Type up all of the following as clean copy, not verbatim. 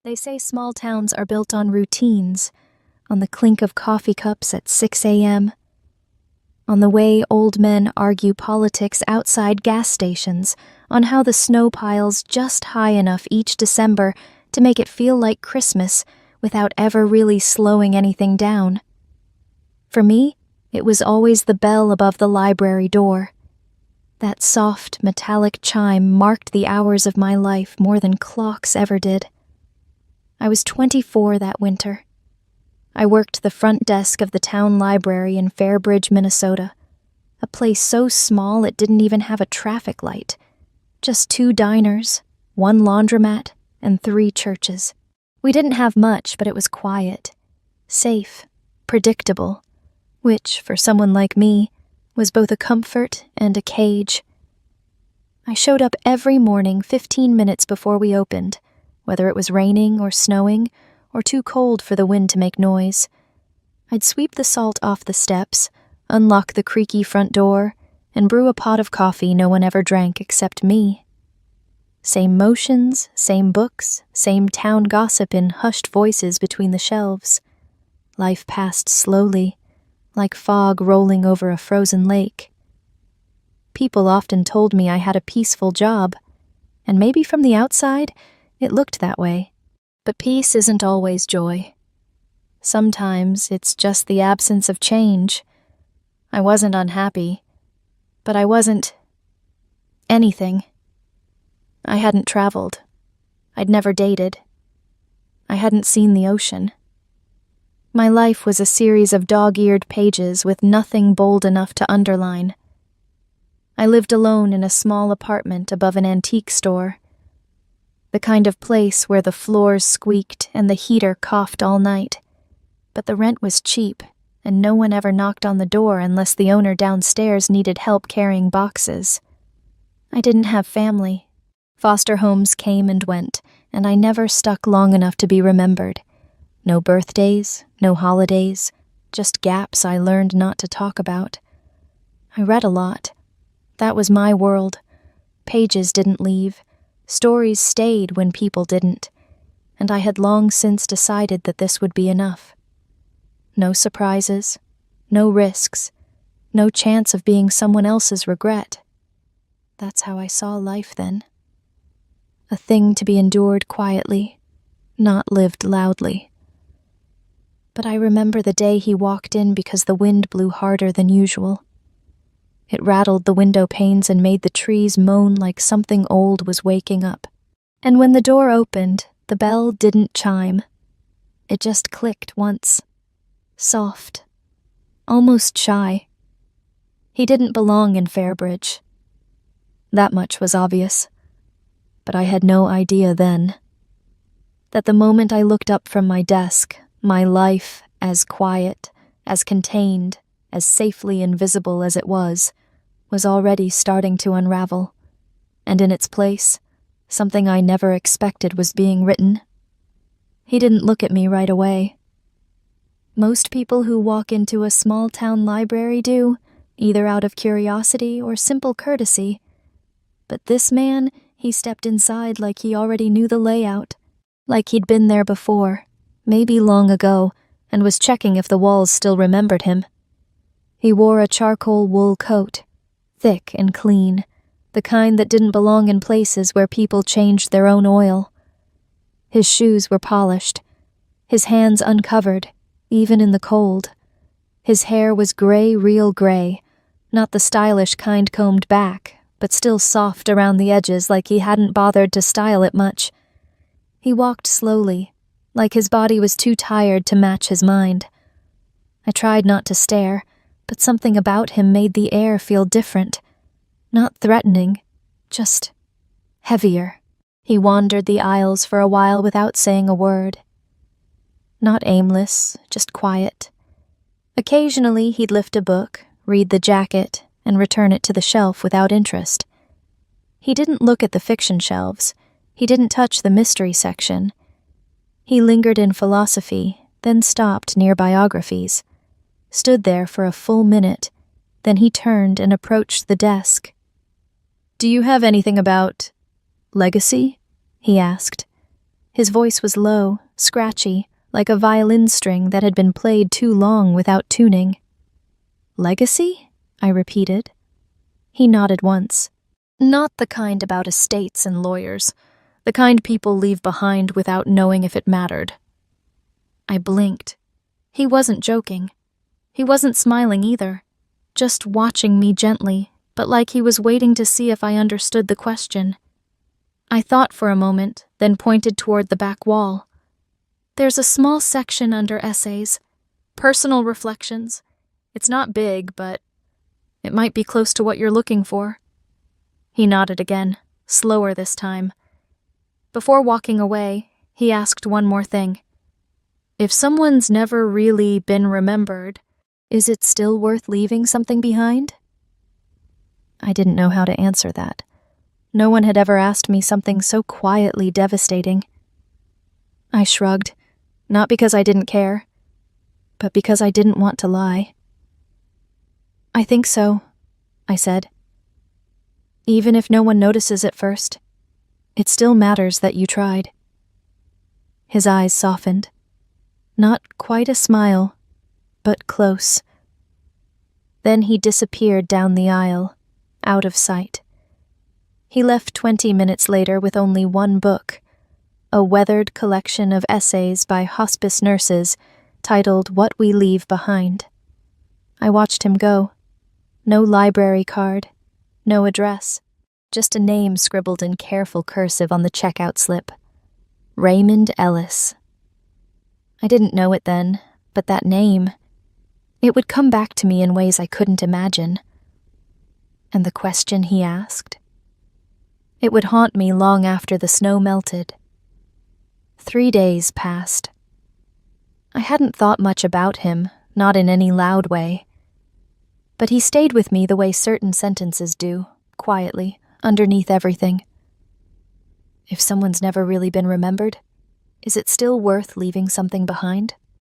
They say small towns are built on routines, on the clink of coffee cups at 6 a.m., on the way old men argue politics outside gas stations, on how the snow piles just high enough each December to make it feel like Christmas without ever really slowing anything down. For me, it was always the bell above the library door. That soft, metallic chime marked the hours of my life more than clocks ever did. I was 24 that winter. I worked the front desk of the town library in Fairbridge, Minnesota, a place so small it didn't even have a traffic light. Just 2 diners, 1 laundromat, and 3 churches. We didn't have much, but it was quiet, safe, predictable, which, for someone like me, was both a comfort and a cage. I showed up every morning 15 minutes before we opened, whether it was raining or snowing, or too cold for the wind to make noise. I'd sweep the salt off the steps, unlock the creaky front door, and brew a pot of coffee no one ever drank except me. Same motions, same books, same town gossip in hushed voices between the shelves. Life passed slowly, like fog rolling over a frozen lake. People often told me I had a peaceful job, and maybe from the outside, it looked that way. But peace isn't always joy. Sometimes it's just the absence of change. I wasn't unhappy, but I wasn't anything. I hadn't traveled. I'd never dated. I hadn't seen the ocean. My life was a series of dog-eared pages with nothing bold enough to underline. I lived alone in a small apartment above an antique store, the kind of place where the floors squeaked and the heater coughed all night. But the rent was cheap, and no one ever knocked on the door unless the owner downstairs needed help carrying boxes. I didn't have family. Foster homes came and went, and I never stuck long enough to be remembered. No birthdays, no holidays, just gaps I learned not to talk about. I read a lot. That was my world. Pages didn't leave. Stories stayed when people didn't, and I had long since decided that this would be enough. No surprises, no risks, no chance of being someone else's regret. That's how I saw life then. A thing to be endured quietly, not lived loudly. But I remember the day he walked in because the wind blew harder than usual. It rattled the window panes and made the trees moan like something old was waking up. And when the door opened, the bell didn't chime. It just clicked once. Soft. Almost shy. He didn't belong in Fairbridge. That much was obvious. But I had no idea then that the moment I looked up from my desk, my life, as quiet, as contained, as safely invisible as it was already starting to unravel, and in its place, something I never expected was being written. He didn't look at me right away. Most people who walk into a small-town library do, either out of curiosity or simple courtesy. But this man, he stepped inside like he already knew the layout, like he'd been there before, maybe long ago, and was checking if the walls still remembered him. He wore a charcoal wool coat, thick and clean, the kind that didn't belong in places where people changed their own oil. His shoes were polished, his hands uncovered, even in the cold. His hair was gray, real gray, not the stylish kind combed back, but still soft around the edges like he hadn't bothered to style it much. He walked slowly, like his body was too tired to match his mind. I tried not to stare, but something about him made the air feel different. Not threatening, just heavier. He wandered the aisles for a while without saying a word. Not aimless, just quiet. Occasionally he'd lift a book, read the jacket, and return it to the shelf without interest. He didn't look at the fiction shelves. He didn't touch the mystery section. He lingered in philosophy, then stopped near biographies. Stood there for a full minute, then he turned and approached the desk. "Do you have anything about legacy?" he asked. His voice was low, scratchy, like a violin string that had been played too long without tuning. "Legacy?" I repeated. He nodded once. "Not the kind about estates and lawyers. The kind people leave behind without knowing if it mattered." I blinked. He wasn't joking. He wasn't smiling either, just watching me gently, but like he was waiting to see if I understood the question. I thought for a moment, then pointed toward the back wall. "There's a small section under essays. Personal reflections. It's not big, but it might be close to what you're looking for." He nodded again, slower this time. Before walking away, he asked one more thing. "If someone's never really been remembered, is it still worth leaving something behind?" I didn't know how to answer that. No one had ever asked me something so quietly devastating. I shrugged, not because I didn't care, but because I didn't want to lie. "I think so," I said. "Even if no one notices at first, it still matters that you tried." His eyes softened. Not quite a smile, but close. Then he disappeared down the aisle, out of sight. He left 20 minutes later with only one book, a weathered collection of essays by hospice nurses titled What We Leave Behind. I watched him go. No library card, no address, just a name scribbled in careful cursive on the checkout slip. Raymond Ellis. I didn't know it then, but that name, it would come back to me in ways I couldn't imagine. And the question he asked? It would haunt me long after the snow melted. 3 days passed. I hadn't thought much about him, not in any loud way. But he stayed with me the way certain sentences do, quietly, underneath everything. If someone's never really been remembered, is it still worth leaving something behind?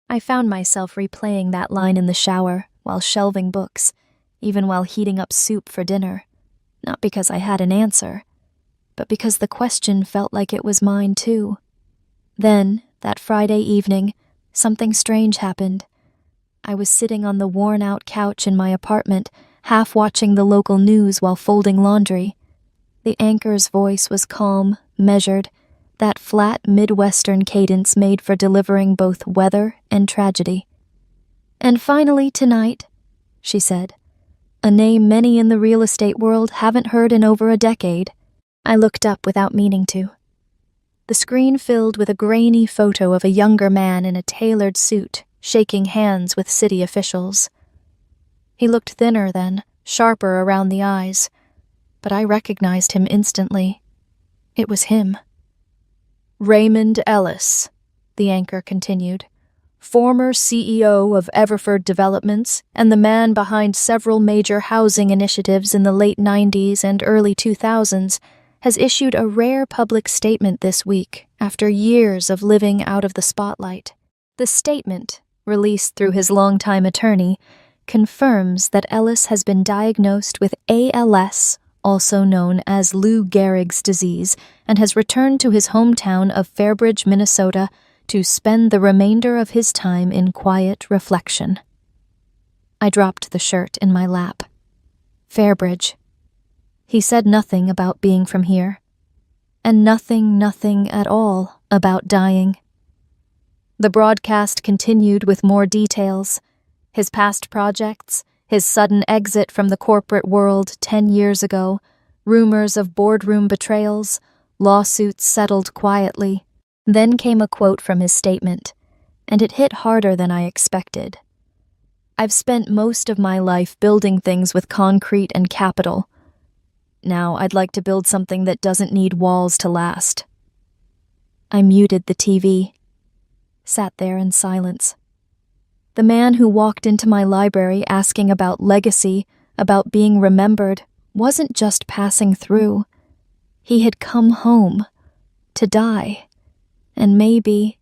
I found myself replaying that line in the shower, while shelving books, even while heating up soup for dinner. Not because I had an answer, but because the question felt like it was mine too. Then, that Friday evening, something strange happened. I was sitting on the worn-out couch in my apartment, half watching the local news while folding laundry. The anchor's voice was calm, measured, that flat Midwestern cadence made for delivering both weather and tragedy. "And finally tonight," she said, "a name many in the real estate world haven't heard in over a decade." I looked up without meaning to. The screen filled with a grainy photo of a younger man in a tailored suit, shaking hands with city officials. He looked thinner then, sharper around the eyes, but I recognized him instantly. It was him. "Raymond Ellis," the anchor continued, "former CEO of Everford Developments and the man behind several major housing initiatives in the late 90s and early 2000s, has issued a rare public statement this week after years of living out of the spotlight. The statement, released through his longtime attorney, confirms that Ellis has been diagnosed with ALS, also known as Lou Gehrig's disease, and has returned to his hometown of Fairbridge, Minnesota, to spend the remainder of his time in quiet reflection. I dropped the shirt in my lap. Fairbridge. He said nothing about being from here, and nothing at all about dying. The broadcast continued with more details: his past projects, his sudden exit from the corporate world 10 years ago, rumors of boardroom betrayals, lawsuits settled quietly. Then came a quote from his statement, and it hit harder than I expected. "I've spent most of my life building things with concrete and capital. Now I'd like to build something that doesn't need walls to last." I muted the TV, sat there in silence. The man who walked into my library asking about legacy, about being remembered, wasn't just passing through. He had come home, to die, and maybe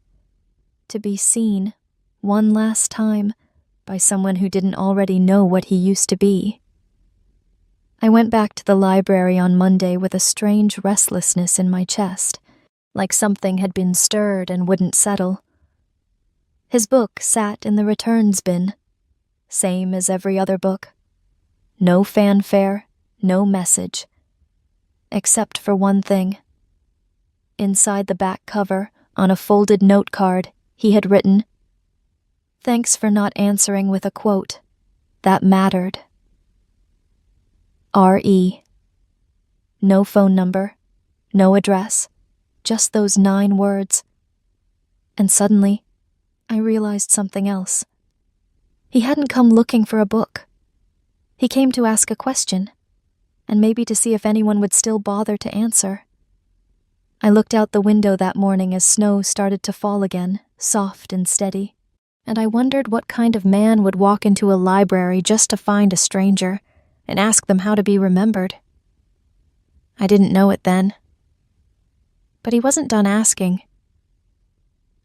to be seen, one last time, by someone who didn't already know what he used to be. I went back to the library on Monday with a strange restlessness in my chest. like something had been stirred and wouldn't settle. His book sat in the returns bin, same as every other book. No fanfare, no message. Except for one thing. Inside the back cover, on a folded note card, he had written, "Thanks for not answering with a quote. That mattered." R.E. No phone number, no address, just those 9 words. And suddenly, I realized something else. He hadn't come looking for a book. He came to ask a question, and maybe to see if anyone would still bother to answer. I looked out the window that morning as snow started to fall again, soft and steady, and I wondered what kind of man would walk into a library just to find a stranger and ask them how to be remembered. I didn't know it then. But he wasn't done asking.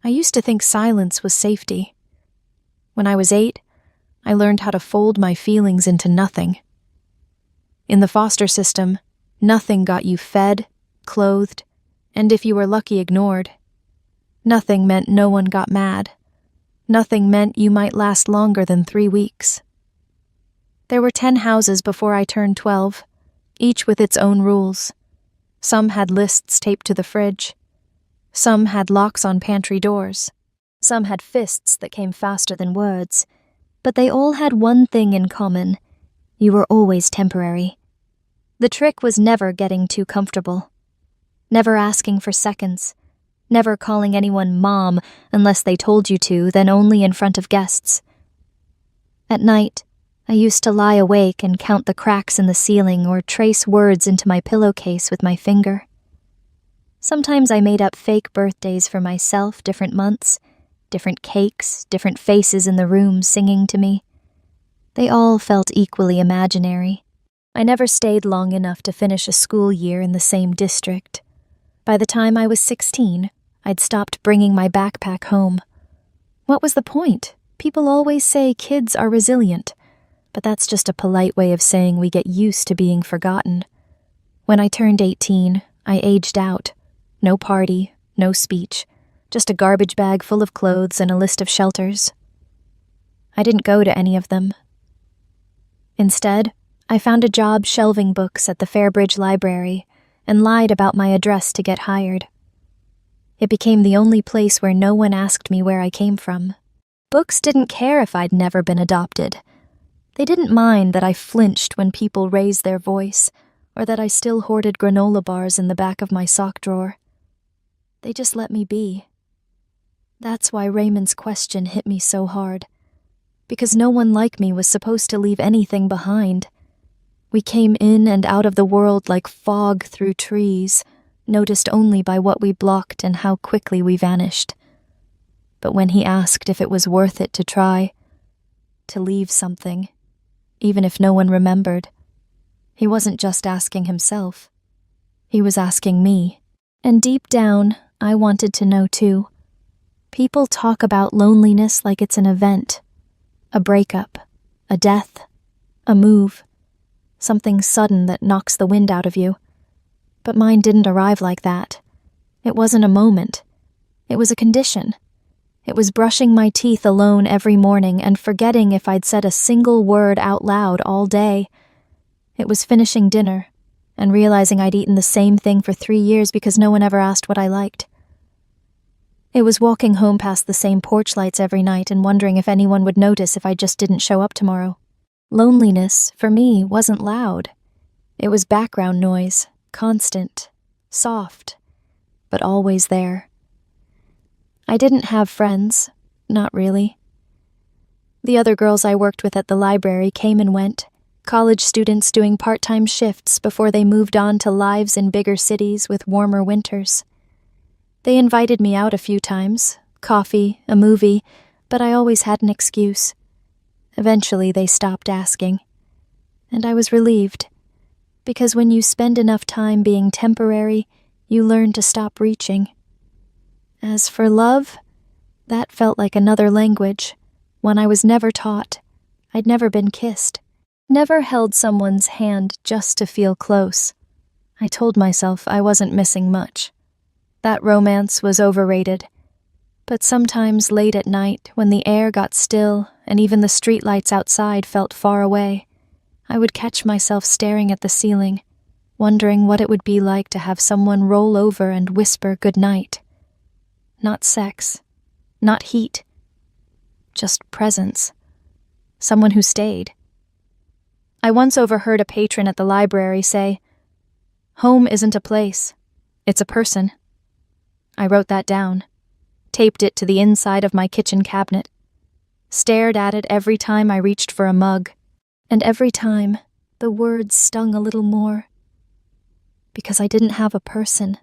I used to think silence was safety. When I was 8, I learned how to fold my feelings into nothing. In the foster system, nothing got you fed, clothed, and if you were lucky, ignored. Nothing meant no one got mad. Nothing meant you might last longer than 3 weeks. There were 10 houses before I turned 12, each with its own rules. Some had lists taped to the fridge. Some had locks on pantry doors. Some had fists that came faster than words. But they all had one thing in common. You were always temporary. The trick was never getting too comfortable. Never asking for seconds. Never calling anyone Mom unless they told you to, then only in front of guests. At night, I used to lie awake and count the cracks in the ceiling or trace words into my pillowcase with my finger. Sometimes I made up fake birthdays for myself, different months, different cakes, different faces in the room singing to me. They all felt equally imaginary. I never stayed long enough to finish a school year in the same district. By the time I was 16, I'd stopped bringing my backpack home. What was the point? People always say kids are resilient, but that's just a polite way of saying we get used to being forgotten. When I turned 18, I aged out. No party, no speech. Just a garbage bag full of clothes and a list of shelters. I didn't go to any of them. Instead, I found a job shelving books at the Fairbridge Library and lied about my address to get hired. It became the only place where no one asked me where I came from. Books didn't care if I'd never been adopted. They didn't mind that I flinched when people raised their voice, or that I still hoarded granola bars in the back of my sock drawer. They just let me be. That's why Raymond's question hit me so hard. Because no one like me was supposed to leave anything behind. We came in and out of the world like fog through trees, noticed only by what we blocked and how quickly we vanished. But when he asked if it was worth it to try, to leave something, even if no one remembered, he wasn't just asking himself. He was asking me. And deep down, I wanted to know too. People talk about loneliness like it's an event. A breakup, a death, a move, something sudden that knocks the wind out of you. But mine didn't arrive like that. It wasn't a moment. It was a condition. It was brushing my teeth alone every morning and forgetting if I'd said a single word out loud all day. It was finishing dinner and realizing I'd eaten the same thing for 3 years because no one ever asked what I liked. It was walking home past the same porch lights every night and wondering if anyone would notice if I just didn't show up tomorrow. Loneliness, for me, wasn't loud. It was background noise, constant, soft, but always there. I didn't have friends, not really. The other girls I worked with at the library came and went, college students doing part-time shifts before they moved on to lives in bigger cities with warmer winters. They invited me out a few times, coffee, a movie, but I always had an excuse. Eventually they stopped asking. And I was relieved, because when you spend enough time being temporary, you learn to stop reaching. As for love, that felt like another language, one I was never taught. I'd never been kissed, never held someone's hand just to feel close. I told myself I wasn't missing much. That romance was overrated. But sometimes late at night, when the air got still and even the streetlights outside felt far away, I would catch myself staring at the ceiling, wondering what it would be like to have someone roll over and whisper goodnight. Not sex, not heat, just presence. Someone who stayed. I once overheard a patron at the library say, "Home isn't a place, it's a person." I wrote that down, taped it to the inside of my kitchen cabinet, stared at it every time I reached for a mug, and every time the words stung a little more. Because I didn't have a person.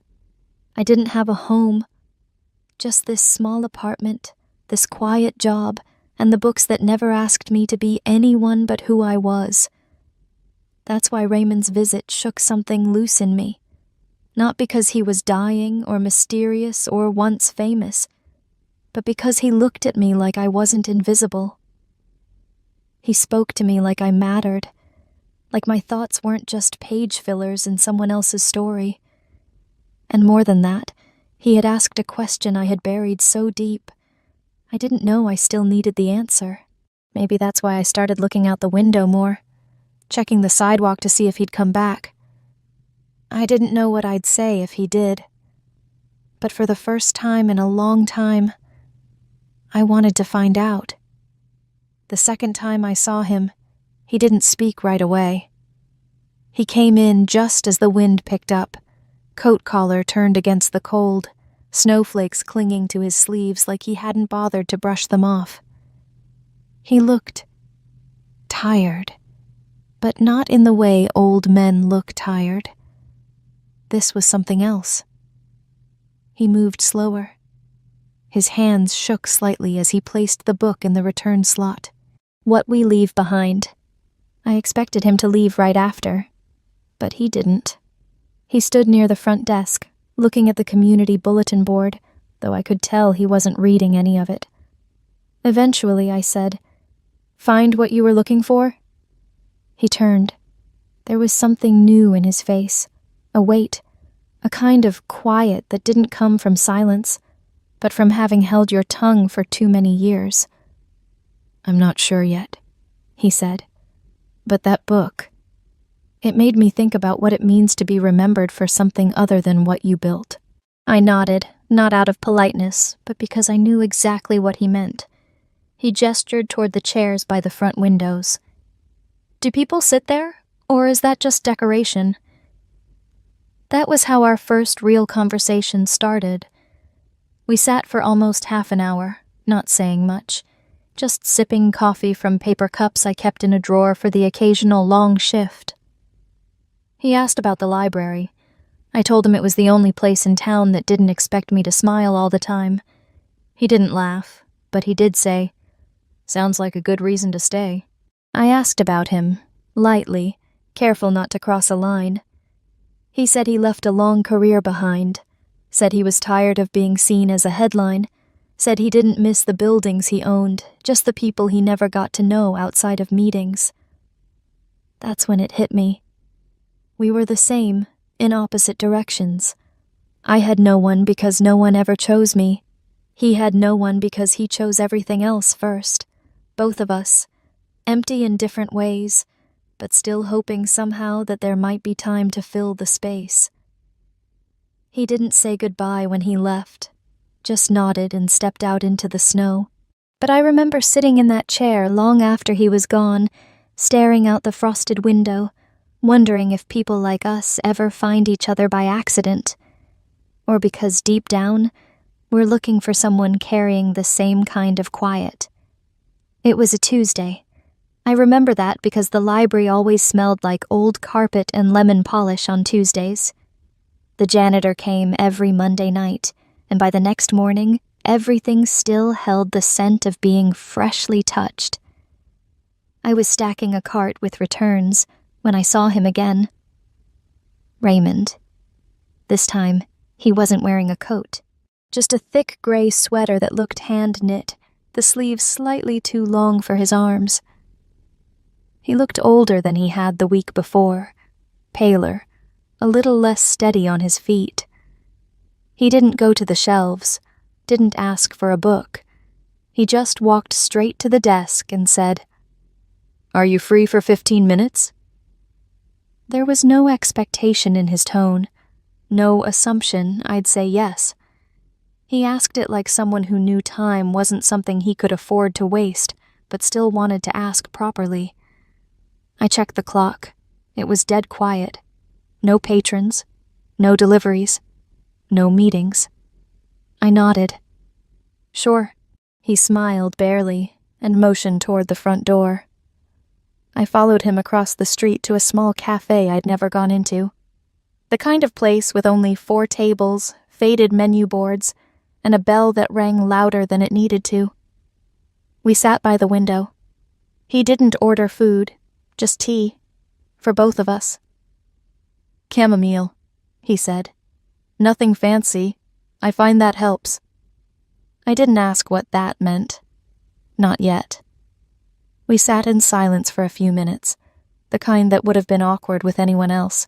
I didn't have a home. Just this small apartment, this quiet job, and the books that never asked me to be anyone but who I was. That's why Raymond's visit shook something loose in me. Not because he was dying or mysterious or once famous, but because he looked at me like I wasn't invisible. He spoke to me like I mattered, like my thoughts weren't just page fillers in someone else's story. And more than that, he had asked a question I had buried so deep. I didn't know I still needed the answer. Maybe that's why I started looking out the window more, checking the sidewalk to see if he'd come back. I didn't know what I'd say if he did. But for the first time in a long time, I wanted to find out. The second time I saw him, he didn't speak right away. He came in just as the wind picked up, coat collar turned against the cold, snowflakes clinging to his sleeves like he hadn't bothered to brush them off. He looked tired, but not in the way old men look tired. This was something else. He moved slower. His hands shook slightly as he placed the book in the return slot. What We Leave Behind. I expected him to leave right after, but he didn't. He stood near the front desk, looking at the community bulletin board, though I could tell he wasn't reading any of it. Eventually, I said, "Find what you were looking for?" He turned. There was something new in his face, a weight, a kind of quiet that didn't come from silence, but from having held your tongue for too many years. "I'm not sure yet," he said. "But that book, it made me think about what it means to be remembered for something other than what you built." I nodded, not out of politeness, but because I knew exactly what he meant. He gestured toward the chairs by the front windows. "Do people sit there, or is that just decoration?" That was how our first real conversation started. We sat for almost half an hour, not saying much, just sipping coffee from paper cups I kept in a drawer for the occasional long shift. He asked about the library. I told him it was the only place in town that didn't expect me to smile all the time. He didn't laugh, but he did say, "Sounds like a good reason to stay." I asked about him, lightly, careful not to cross a line. He said he left a long career behind, said he was tired of being seen as a headline, said he didn't miss the buildings he owned, just the people he never got to know outside of meetings. That's when it hit me. We were the same, in opposite directions. I had no one because no one ever chose me. He had no one because he chose everything else first. Both of us, empty in different ways, but still hoping somehow that there might be time to fill the space. He didn't say goodbye when he left, just nodded and stepped out into the snow. But I remember sitting in that chair long after he was gone, staring out the frosted window, wondering if people like us ever find each other by accident, or because deep down, we're looking for someone carrying the same kind of quiet. It was a Tuesday. I remember that because the library always smelled like old carpet and lemon polish on Tuesdays. The janitor came every Monday night, and by the next morning, everything still held the scent of being freshly touched. I was stacking a cart with returns when I saw him again. Raymond. This time, he wasn't wearing a coat, just a thick gray sweater that looked hand-knit, the sleeves slightly too long for his arms. He looked older than he had the week before, paler, a little less steady on his feet. He didn't go to the shelves, didn't ask for a book. He just walked straight to the desk and said, "Are you free for 15 minutes?" There was no expectation in his tone, no assumption I'd say yes. He asked it like someone who knew time wasn't something he could afford to waste, but still wanted to ask properly. I checked the clock. It was dead quiet. No patrons, no deliveries, no meetings. I nodded. "Sure." He smiled barely and motioned toward the front door. I followed him across the street to a small cafe I'd never gone into. The kind of place with only 4 tables, faded menu boards, and a bell that rang louder than it needed to. We sat by the window. He didn't order food, just tea, for both of us. "Chamomile," he said. "Nothing fancy. I find that helps." I didn't ask what that meant. Not yet. We sat in silence for a few minutes, the kind that would have been awkward with anyone else,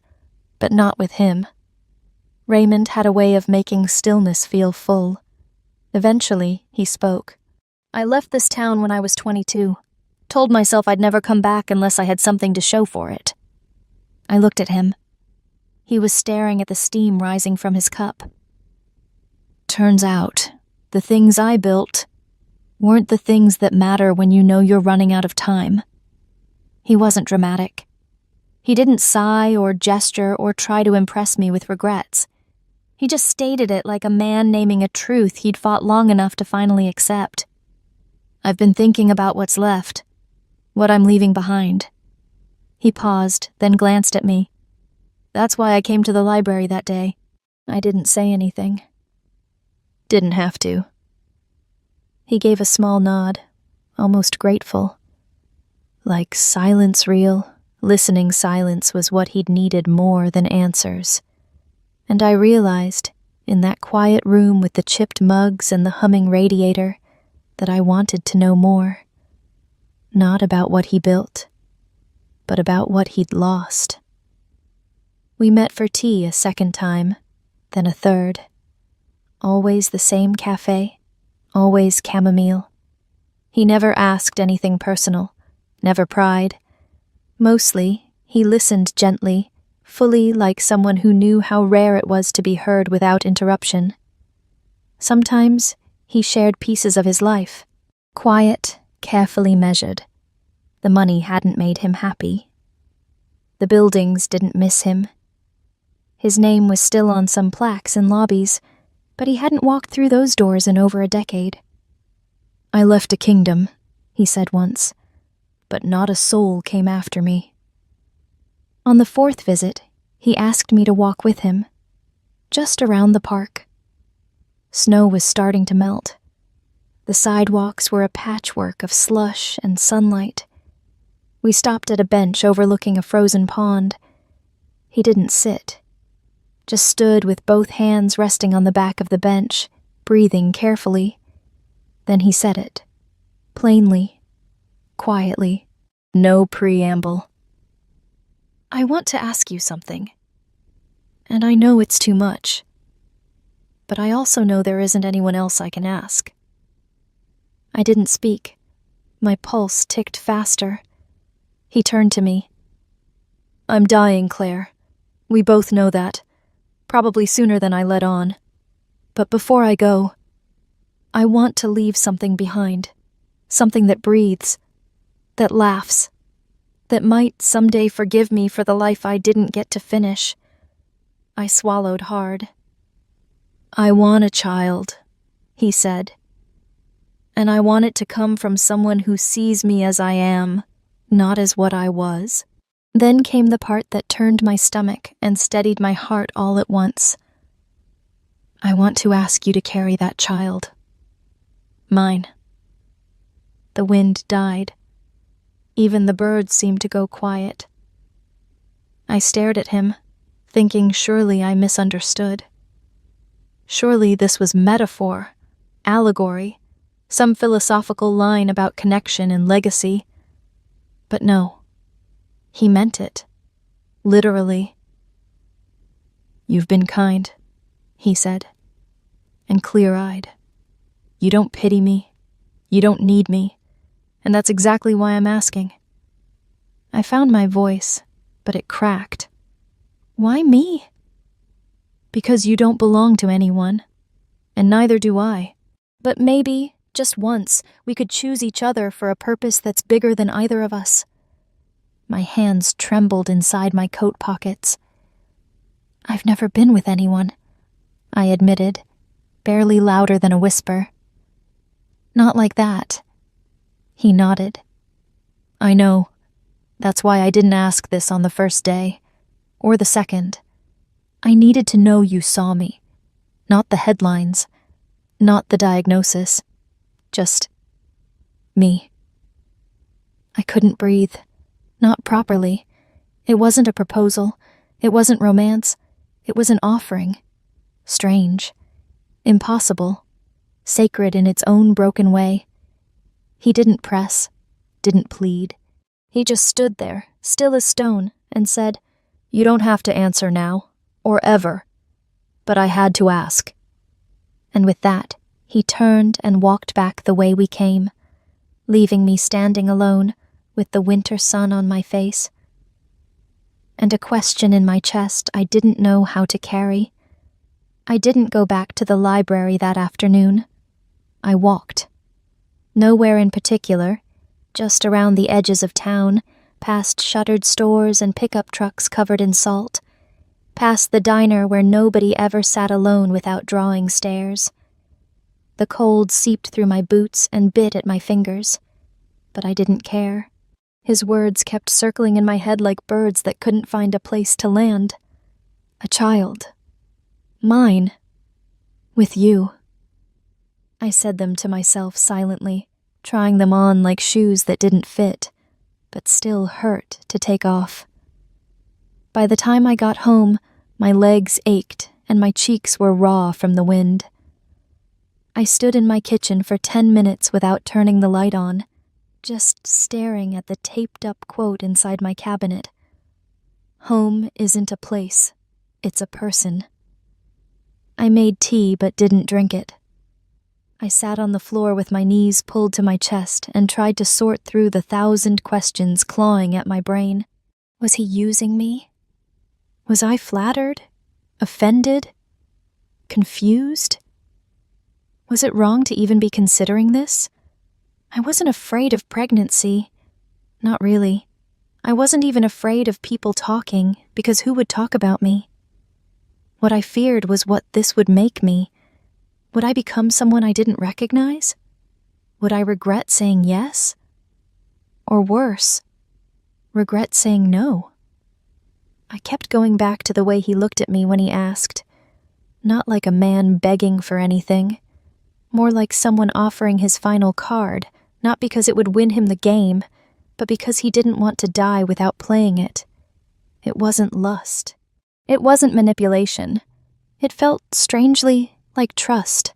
but not with him. Raymond had a way of making stillness feel full. Eventually, he spoke. "I left this town when I was 22. Told myself I'd never come back unless I had something to show for it." I looked at him. He was staring at the steam rising from his cup. "Turns out, the things I built weren't the things that matter when you know you're running out of time." He wasn't dramatic. He didn't sigh or gesture or try to impress me with regrets. He just stated it like a man naming a truth he'd fought long enough to finally accept. "I've been thinking about what's left, what I'm leaving behind." He paused, then glanced at me. "That's why I came to the library that day." I didn't say anything. Didn't have to. He gave a small nod, almost grateful. Like silence real, listening silence was what he'd needed more than answers. And I realized, in that quiet room with the chipped mugs and the humming radiator, that I wanted to know more. Not about what he built, but about what he'd lost. We met for tea a second time, then a third. Always the same cafe, always chamomile. He never asked anything personal, never pried. Mostly, he listened gently, fully like someone who knew how rare it was to be heard without interruption. Sometimes, he shared pieces of his life, quiet, carefully measured. The money hadn't made him happy. The buildings didn't miss him. His name was still on some plaques in lobbies, but he hadn't walked through those doors in over a decade. "I left a kingdom," he said once, "but not a soul came after me." On the 4th visit, he asked me to walk with him, just around the park. Snow was starting to melt. The sidewalks were a patchwork of slush and sunlight. We stopped at a bench overlooking a frozen pond. He didn't sit, just stood with both hands resting on the back of the bench, breathing carefully. Then he said it, plainly, quietly, no preamble. "I want to ask you something. And I know it's too much. But I also know there isn't anyone else I can ask." I didn't speak. My pulse ticked faster. He turned to me. "I'm dying, Claire. We both know that. Probably sooner than I let on. But before I go, I want to leave something behind. Something that breathes, that laughs, that might someday forgive me for the life I didn't get to finish." I swallowed hard. "I want a child," he said. "And I want it to come from someone who sees me as I am, not as what I was." Then came the part that turned my stomach and steadied my heart all at once. "I want to ask you to carry that child. Mine." The wind died. Even the birds seemed to go quiet. I stared at him, thinking surely I misunderstood. Surely this was metaphor, allegory, some philosophical line about connection and legacy. But no, he meant it, literally. "You've been kind," he said. and clear-eyed. You don't pity me. You don't need me. And that's exactly why I'm asking. I found my voice, but it cracked. Why me? Because you don't belong to anyone, and neither do I. But maybe, just once, we could choose each other for a purpose that's bigger than either of us. My hands trembled inside my coat pockets. I've never been with anyone, I admitted, barely louder than a whisper. Not like that. He nodded. I know. That's why I didn't ask this on the first day, or the second. I needed to know you saw me. Not the headlines. Not the diagnosis. Just me. I couldn't breathe. Not properly. It wasn't a proposal. It wasn't romance. It was an offering. Strange. Impossible. Sacred in its own broken way. He didn't press. Didn't plead. He just stood there, still as stone, and said, You don't have to answer now, or ever. But I had to ask. And with that, he turned and walked back the way we came, leaving me standing alone, with the winter sun on my face. And a question in my chest I didn't know how to carry. I didn't go back to the library that afternoon. I walked. Nowhere in particular, just around the edges of town, past shuttered stores and pickup trucks covered in salt, past the diner where nobody ever sat alone without drawing stares. The cold seeped through my boots and bit at my fingers, but I didn't care. His words kept circling in my head like birds that couldn't find a place to land. A child. Mine. With you. I said them to myself silently, trying them on like shoes that didn't fit, but still hurt to take off. By the time I got home, my legs ached and my cheeks were raw from the wind. I stood in my kitchen for 10 minutes without turning the light on, just staring at the taped-up quote inside my cabinet. Home isn't a place, it's a person. I made tea but didn't drink it. I sat on the floor with my knees pulled to my chest and tried to sort through the 1,000 questions clawing at my brain. Was he using me? Was I flattered? Offended? Confused? Was it wrong to even be considering this? I wasn't afraid of pregnancy. Not really. I wasn't even afraid of people talking, because who would talk about me? What I feared was what this would make me. Would I become someone I didn't recognize? Would I regret saying yes? Or worse, regret saying no? I kept going back to the way he looked at me when he asked, not like a man begging for anything, more like someone offering his final card, not because it would win him the game, but because he didn't want to die without playing it. It wasn't lust. It wasn't manipulation. It felt strangely like trust.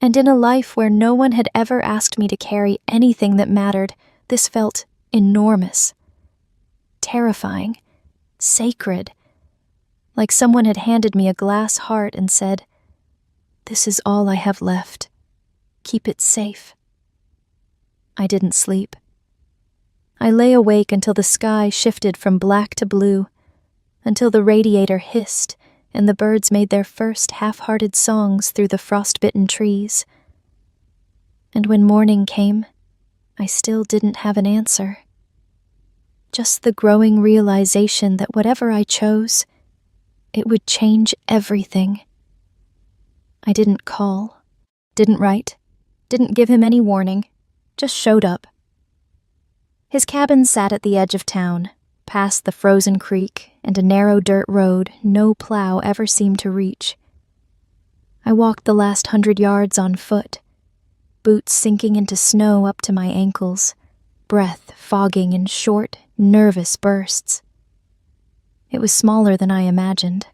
And in a life where no one had ever asked me to carry anything that mattered, this felt enormous. Terrifying. Sacred. Like someone had handed me a glass heart and said, This is all I have left. Keep it safe. I didn't sleep. I lay awake until the sky shifted from black to blue, until the radiator hissed and the birds made their first half-hearted songs through the frost-bitten trees. And when morning came, I still didn't have an answer. Just the growing realization that whatever I chose, it would change everything. I didn't call, didn't write, didn't give him any warning, just showed up. His cabin sat at the edge of town, past the frozen creek and a narrow dirt road no plow ever seemed to reach. I walked the last 100 yards on foot, boots sinking into snow up to my ankles, breath fogging in short, nervous bursts. It was smaller than I imagined.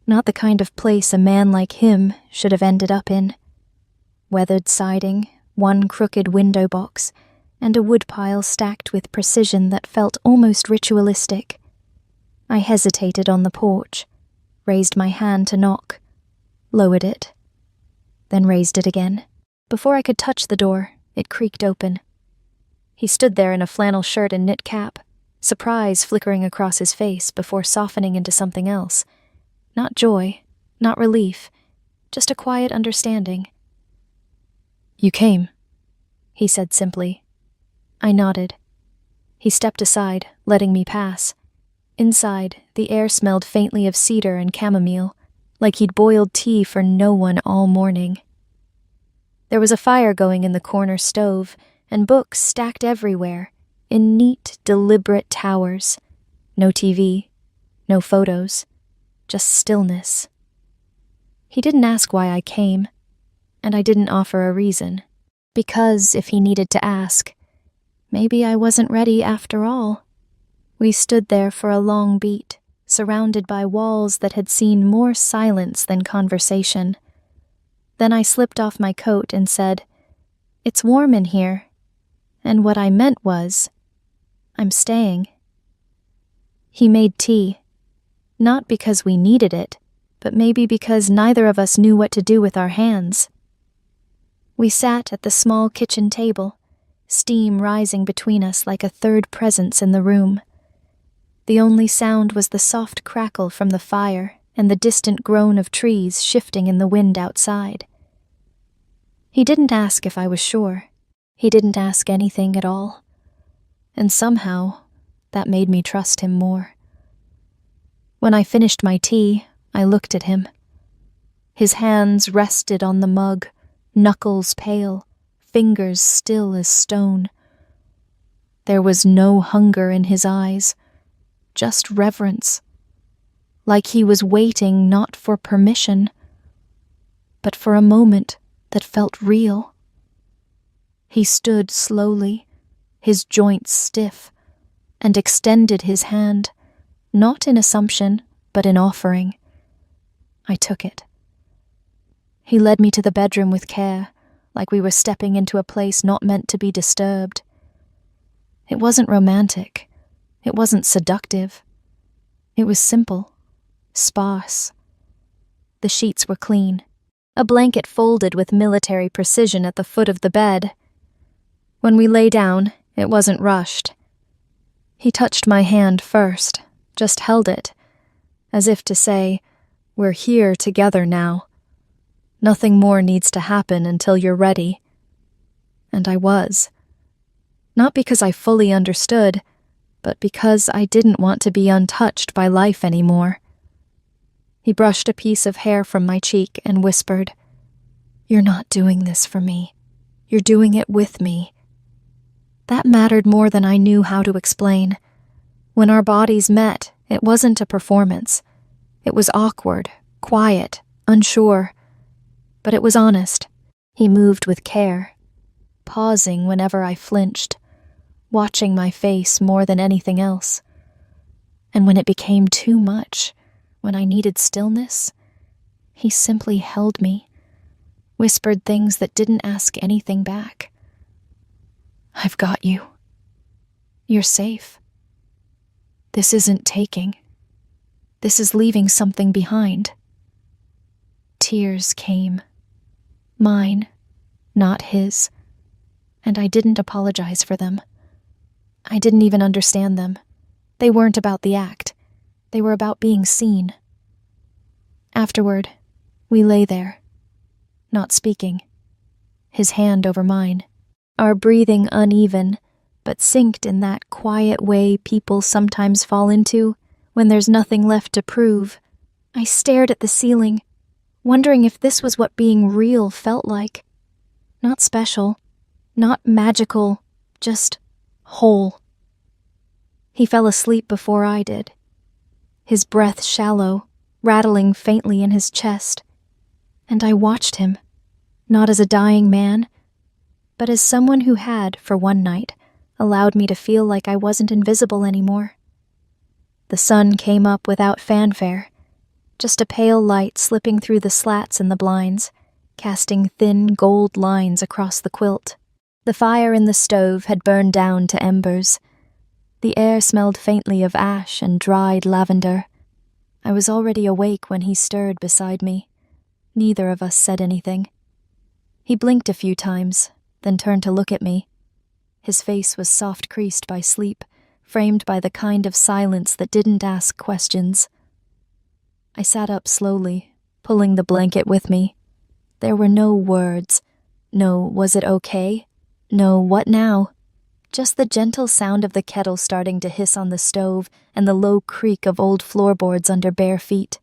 Not the kind of place a man like him should have ended up in. Weathered siding, one crooked window box, and a woodpile stacked with precision that felt almost ritualistic. I hesitated on the porch, raised my hand to knock, lowered it, then raised it again. Before I could touch the door, it creaked open. He stood there in a flannel shirt and knit cap, surprise flickering across his face before softening into something else. Not joy, not relief, just a quiet understanding. "You came," he said simply. I nodded. He stepped aside, letting me pass. Inside, the air smelled faintly of cedar and chamomile, like he'd boiled tea for no one all morning. There was a fire going in the corner stove, and books stacked everywhere, in neat, deliberate towers. No TV, no photos, just stillness. He didn't ask why I came, and I didn't offer a reason, because if he needed to ask, maybe I wasn't ready after all. We stood there for a long beat, surrounded by walls that had seen more silence than conversation. Then I slipped off my coat and said, "It's warm in here." And what I meant was, I'm staying. He made tea, not because we needed it, but maybe because neither of us knew what to do with our hands. We sat at the small kitchen table, steam rising between us like a third presence in the room. The only sound was the soft crackle from the fire and the distant groan of trees shifting in the wind outside. He didn't ask if I was sure. He didn't ask anything at all. And somehow, that made me trust him more. When I finished my tea, I looked at him. His hands rested on the mug, knuckles pale, fingers still as stone. There was no hunger in his eyes, just reverence, like he was waiting not for permission, but for a moment that felt real. He stood slowly, his joints stiff, and extended his hand, not in assumption, but in offering. I took it. He led me to the bedroom with care, like we were stepping into a place not meant to be disturbed. It wasn't romantic. It wasn't seductive. It was simple, sparse. The sheets were clean, a blanket folded with military precision at the foot of the bed. When we lay down, it wasn't rushed. He touched my hand first, just held it, as if to say, "We're here together now. Nothing more needs to happen until you're ready." And I was. Not because I fully understood, but because I didn't want to be untouched by life anymore. He brushed a piece of hair from my cheek and whispered, "You're not doing this for me. You're doing it with me." That mattered more than I knew how to explain. When our bodies met, it wasn't a performance. It was awkward, quiet, unsure. But it was honest. He moved with care, pausing whenever I flinched, watching my face more than anything else. And when it became too much, when I needed stillness, he simply held me, whispered things that didn't ask anything back. "I've got you. You're safe. This isn't taking. This is leaving something behind." Tears came. Mine, not his. And I didn't apologize for them. I didn't even understand them. They weren't about the act. They were about being seen. Afterward, we lay there, not speaking, his hand over mine, our breathing uneven, but synced in that quiet way people sometimes fall into when there's nothing left to prove. I stared at the ceiling, wondering if this was what being real felt like. Not special, not magical, just whole. He fell asleep before I did, his breath shallow, rattling faintly in his chest, and I watched him, not as a dying man, but as someone who had, for one night, allowed me to feel like I wasn't invisible anymore. The sun came up without fanfare, just a pale light slipping through the slats in the blinds, casting thin gold lines across the quilt. The fire in the stove had burned down to embers. The air smelled faintly of ash and dried lavender. I was already awake when he stirred beside me. Neither of us said anything. He blinked a few times, then turned to look at me. His face was soft-creased by sleep, framed by the kind of silence that didn't ask questions. I sat up slowly, pulling the blanket with me. There were no words. No, was it okay? No, what now? Just the gentle sound of the kettle starting to hiss on the stove and the low creak of old floorboards under bare feet.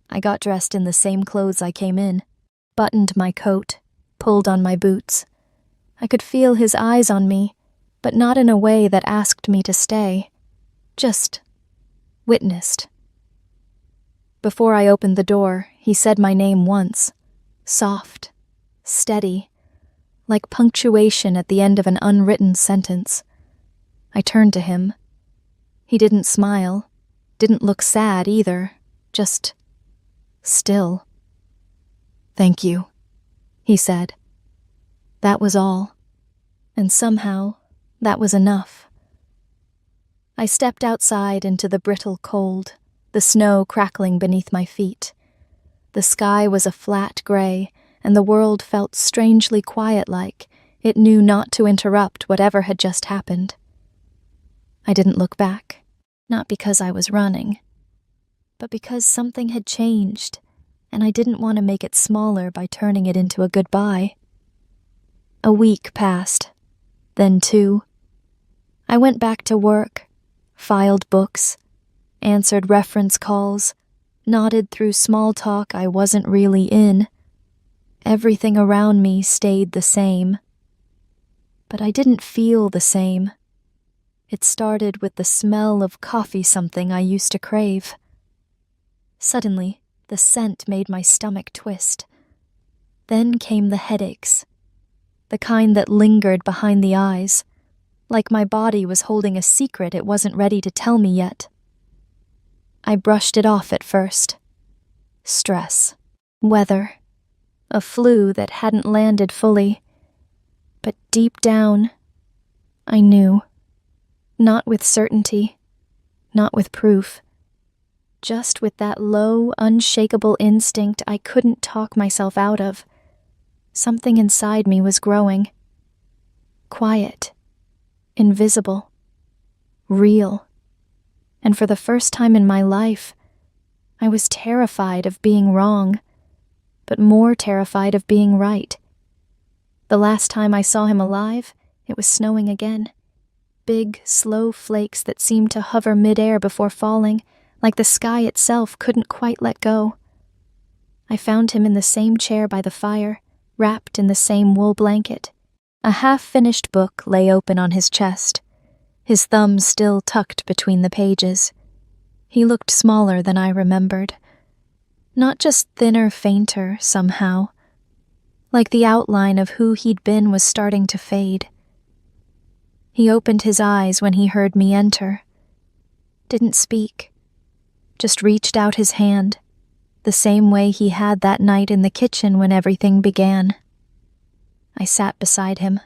I got dressed in the same clothes I came in, buttoned my coat, pulled on my boots. I could feel his eyes on me, but not in a way that asked me to stay. Just witnessed. Before I opened the door, he said my name once, soft, steady, like punctuation at the end of an unwritten sentence. I turned to him. He didn't smile, didn't look sad either, just still. "Thank you," he said. That was all, and somehow that was enough. I stepped outside into the brittle cold, the snow crackling beneath my feet. The sky was a flat gray, and the world felt strangely quiet, like it knew not to interrupt whatever had just happened. I didn't look back, not because I was running, but because something had changed, and I didn't want to make it smaller by turning it into a goodbye. A week passed, then 2. I went back to work, filed books, answered reference calls, nodded through small talk I wasn't really in. Everything around me stayed the same. But I didn't feel the same. It started with the smell of coffee, something I used to crave. Suddenly, the scent made my stomach twist. Then came the headaches, the kind that lingered behind the eyes, like my body was holding a secret it wasn't ready to tell me yet. I brushed it off at first. Stress, weather, a flu that hadn't landed fully. But deep down, I knew. Not with certainty, not with proof. Just with that low, unshakable instinct I couldn't talk myself out of. Something inside me was growing. Quiet, invisible, real. And for the first time in my life, I was terrified of being wrong, but more terrified of being right. The last time I saw him alive, it was snowing again. Big, slow flakes that seemed to hover midair before falling, like the sky itself couldn't quite let go. I found him in the same chair by the fire, wrapped in the same wool blanket. A half-finished book lay open on his chest, his thumbs still tucked between the pages. He looked smaller than I remembered. Not just thinner, fainter, somehow. Like the outline of who he'd been was starting to fade. He opened his eyes when he heard me enter. Didn't speak. Just reached out his hand, the same way he had that night in the kitchen when everything began. I sat beside him.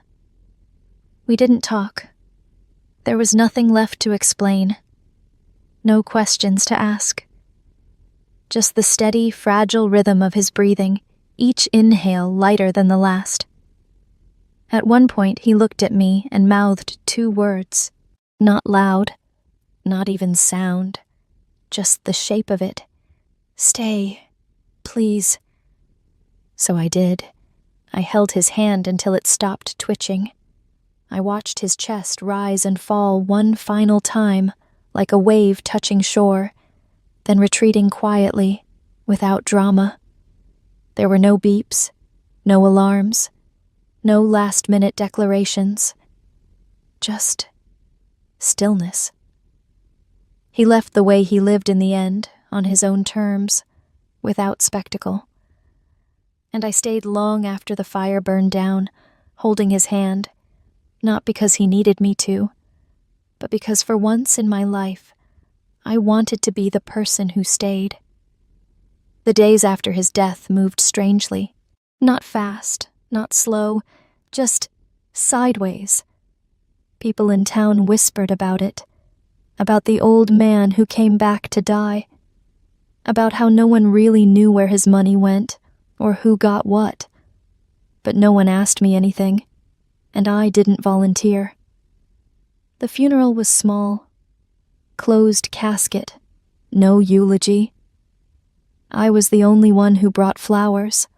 We didn't talk. There was nothing left to explain. No questions to ask. Just the steady, fragile rhythm of his breathing, each inhale lighter than the last. At one point, he looked at me and mouthed 2 words. Not loud, not even sound, just the shape of it. "Stay, please." So I did. I held his hand until it stopped twitching. I watched his chest rise and fall one final time, like a wave touching shore, then retreating quietly, without drama. There were no beeps, no alarms, no last-minute declarations. Just stillness. He left the way he lived in the end, on his own terms, without spectacle. And I stayed long after the fire burned down, holding his hand, not because he needed me to, but because for once in my life, I wanted to be the person who stayed. The days after his death moved strangely, not fast, not slow, just sideways. People in town whispered about it, about the old man who came back to die, about how no one really knew where his money went or who got what. but no one asked me anything, and I didn't volunteer. The funeral was small. Closed casket. No eulogy. I was the only one who brought flowers.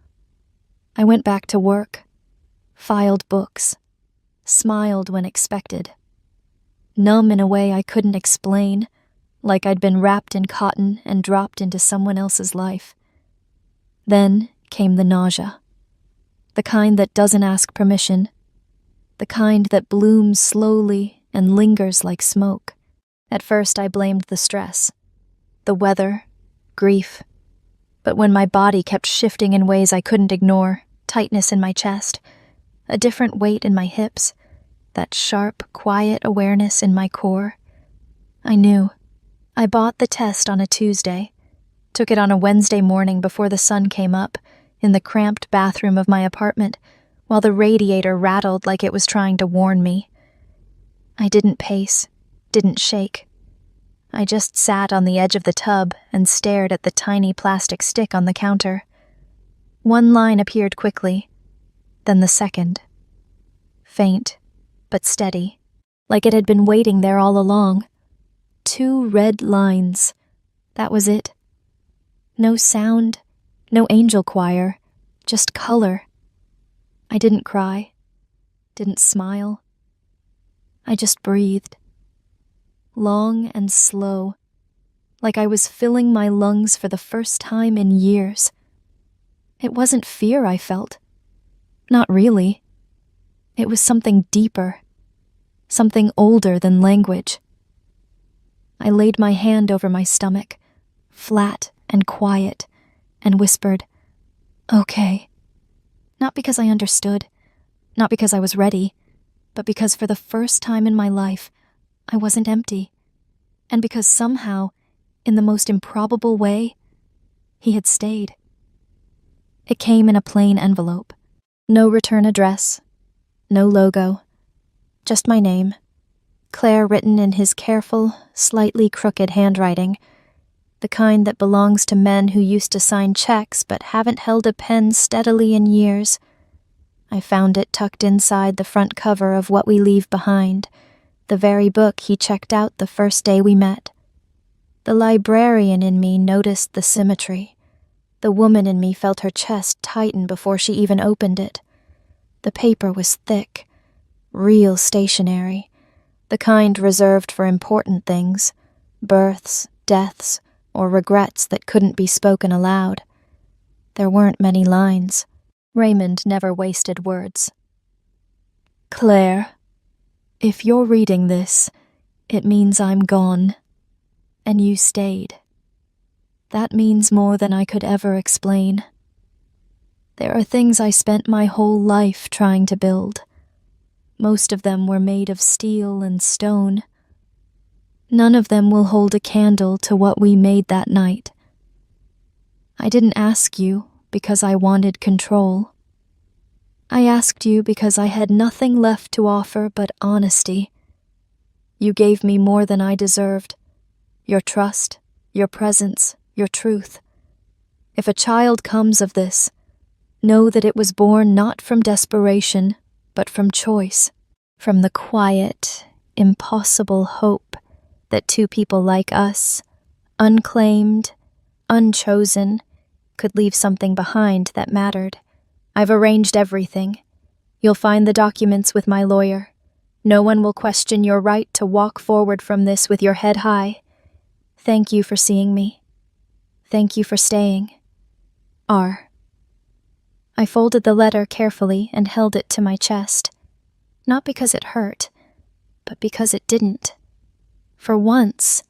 I went back to work, filed books, smiled when expected. Numb in a way I couldn't explain, like I'd been wrapped in cotton and dropped into someone else's life. Then came the nausea. The kind that doesn't ask permission. The kind that blooms slowly and lingers like smoke. At first I blamed the stress, the weather, grief. But when my body kept shifting in ways I couldn't ignore, tightness in my chest, a different weight in my hips, that sharp, quiet awareness in my core, I knew. I bought the test on a Tuesday, took it on a Wednesday morning before the sun came up, in the cramped bathroom of my apartment, while the radiator rattled like it was trying to warn me. I didn't pace, didn't shake. I just sat on the edge of the tub and stared at the tiny plastic stick on the counter. One line appeared quickly, then the second. Faint, but steady, like it had been waiting there all along. 2 red lines. That was it. No sound, no angel choir, just color. I didn't cry, didn't smile. I just breathed. Long and slow, like I was filling my lungs for the first time in years. It wasn't fear I felt. Not really. It was something deeper, something older than language. I laid my hand over my stomach, flat and quiet, and whispered, "Okay." Not because I understood, not because I was ready, but because for the first time in my life, I wasn't empty, and because somehow, in the most improbable way, he had stayed. It came in a plain envelope. No return address, no logo, just my name, Claire written in his careful, slightly crooked handwriting, the kind that belongs to men who used to sign checks but haven't held a pen steadily in years. I found it tucked inside the front cover of What We Leave Behind, the very book he checked out the first day we met. The librarian in me noticed the symmetry. The woman in me felt her chest tighten before she even opened it. The paper was thick, real stationery, the kind reserved for important things, births, deaths, or regrets that couldn't be spoken aloud. There weren't many lines. Raymond never wasted words. "Claire, if you're reading this, it means I'm gone, and you stayed. That means more than I could ever explain. There are things I spent my whole life trying to build. Most of them were made of steel and stone. None of them will hold a candle to what we made that night. I didn't ask you because I wanted control. I asked you because I had nothing left to offer but honesty. You gave me more than I deserved. Your trust, your presence, your truth. If a child comes of this, know that it was born not from desperation, but from choice, from the quiet, impossible hope that 2 people like us, unclaimed, unchosen, could leave something behind that mattered. I've arranged everything. You'll find the documents with my lawyer. No one will question your right to walk forward from this with your head high. Thank you for seeing me. Thank you for staying. R." I folded the letter carefully and held it to my chest. Not because it hurt, but because it didn't. For once,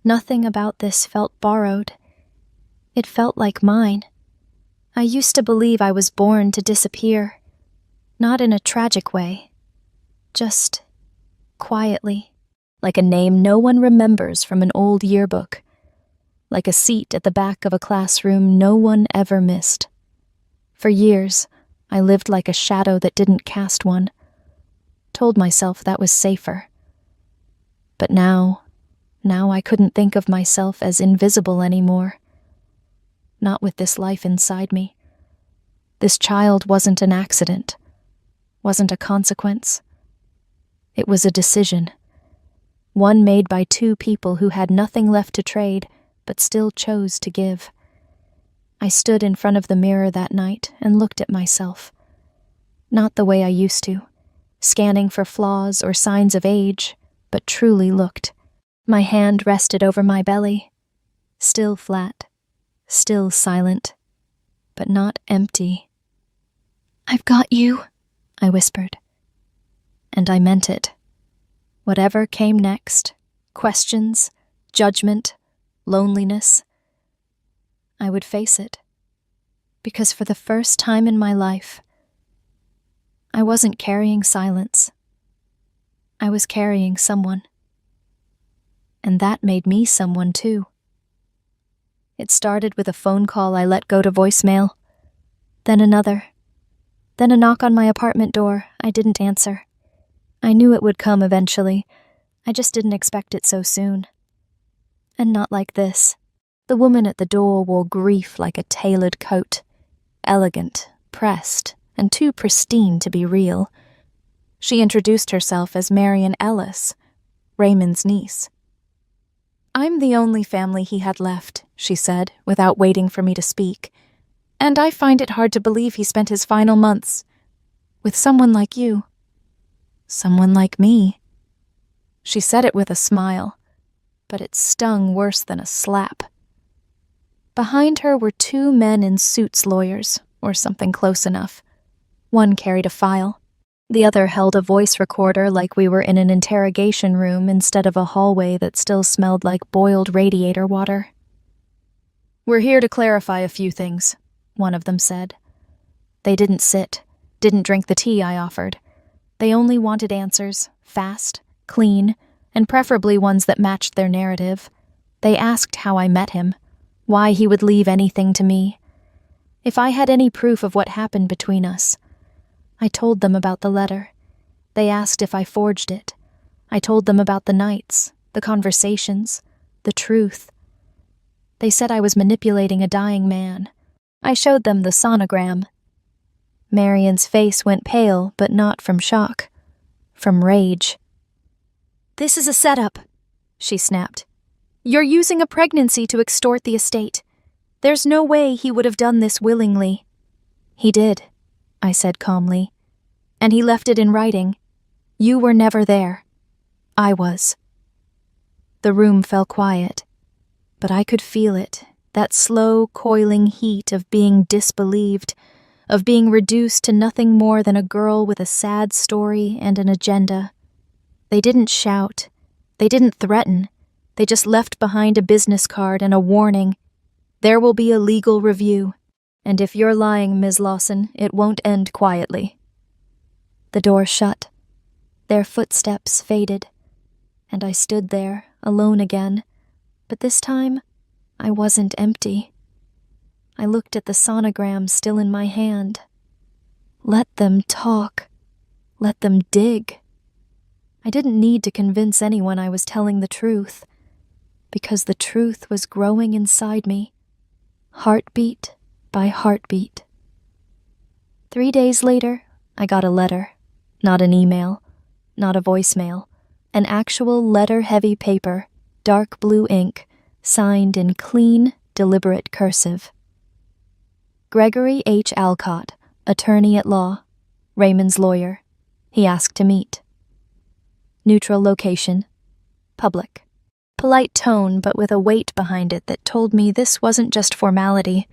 nothing about this felt borrowed. It felt like mine. I used to believe I was born to disappear. Not in a tragic way. Just quietly. Like a name no one remembers from an old yearbook. Like a seat at the back of a classroom no one ever missed. For years, I lived like a shadow that didn't cast one. Told myself that was safer. But now I couldn't think of myself as invisible anymore. Not with this life inside me. This child wasn't an accident, wasn't a consequence. It was a decision. One made by two people who had nothing left to trade, but still chose to give. I stood in front of the mirror that night and looked at myself. Not the way I used to, scanning for flaws or signs of age, but truly looked. My hand rested over my belly, still flat, still silent, but not empty. "I've got you," I whispered. And I meant it. Whatever came next, questions, judgment, loneliness, I would face it. Because for the first time in my life, I wasn't carrying silence. I was carrying someone. And that made me someone too. It started with a phone call I let go to voicemail, then another, then a knock on my apartment door I didn't answer. I knew it would come eventually. I just didn't expect it so soon. And not like this. The woman at the door wore grief like a tailored coat, elegant, pressed, and too pristine to be real. She introduced herself as Marion Ellis, Raymond's niece. "I'm the only family he had left," she said, without waiting for me to speak. "And I find it hard to believe he spent his final months with someone like you. Someone like me." She said it with a smile, but it stung worse than a slap. Behind her were two men in suits, lawyers, or something close enough. One carried a file. The other held a voice recorder like we were in an interrogation room instead of a hallway that still smelled like boiled radiator water. "We're here to clarify a few things," one of them said. They didn't sit, didn't drink the tea I offered. They only wanted answers, fast, clean, and preferably ones that matched their narrative. They asked how I met him, why he would leave anything to me, if I had any proof of what happened between us. I told them about the letter. They asked if I forged it. I told them about the nights, the conversations, the truth. They said I was manipulating a dying man. I showed them the sonogram. Marion's face went pale, but not from shock, from rage. "This is a setup," she snapped. "You're using a pregnancy to extort the estate. There's no way he would have done this willingly." "He did," I said calmly. "And he left it in writing. You were never there. I was." The room fell quiet, but I could feel it, that slow, coiling heat of being disbelieved, of being reduced to nothing more than a girl with a sad story and an agenda. They didn't shout. They didn't threaten. They just left behind a business card and a warning. "There will be a legal review. And if you're lying, Ms. Lawson, it won't end quietly." The door shut. Their footsteps faded, and I stood there, alone again. But this time, I wasn't empty. I looked at the sonogram still in my hand. Let them talk. Let them dig. I didn't need to convince anyone I was telling the truth, because the truth was growing inside me, heartbeat by heartbeat. 3 days later, I got a letter. Not an email, not a voicemail. An actual letter-heavy paper, dark blue ink, signed in clean, deliberate cursive. Gregory H. Alcott, attorney at law, Raymond's lawyer. He asked to meet. Neutral location. Public. Polite tone, but with a weight behind it that told me this wasn't just formality.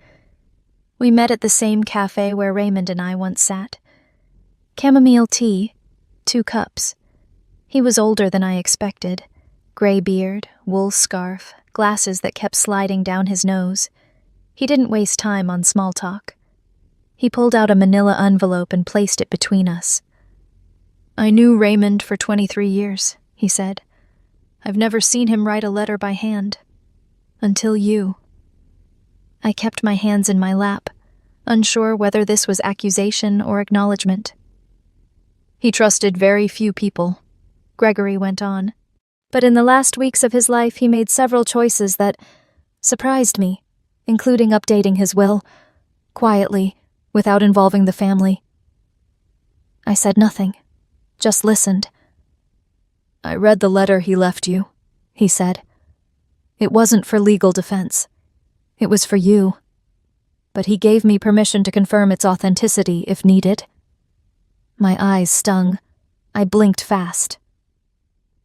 We met at the same cafe where Raymond and I once sat. Chamomile tea, 2 cups. He was older than I expected. Gray beard, wool scarf, glasses that kept sliding down his nose. He didn't waste time on small talk. He pulled out a manila envelope and placed it between us. "I knew Raymond for 23 years, he said. "I've never seen him write a letter by hand. Until you." I kept my hands in my lap, unsure whether this was accusation or acknowledgement. "He trusted very few people," Gregory went on. "But in the last weeks of his life he made several choices that surprised me, including updating his will, quietly, without involving the family. I said nothing, just listened. "I read the letter he left you," he said. "It wasn't for legal defense. It was for you. But he gave me permission to confirm its authenticity if needed." My eyes stung. I blinked fast.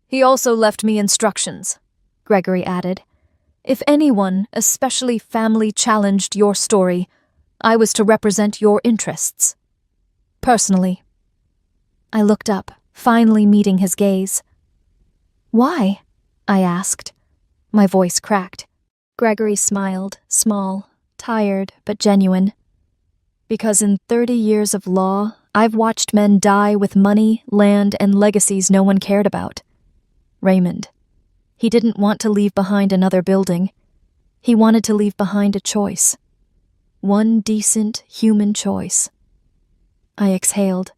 "He also left me instructions," Gregory added. "If anyone, especially family, challenged your story, I was to represent your interests. Personally." I looked up, finally meeting his gaze. "Why?" I asked. My voice cracked. Gregory smiled, small, tired, but genuine. "Because in 30 years of law, I've watched men die with money, land, and legacies no one cared about. Raymond. He didn't want to leave behind another building. He wanted to leave behind a choice. One decent, human choice." I exhaled,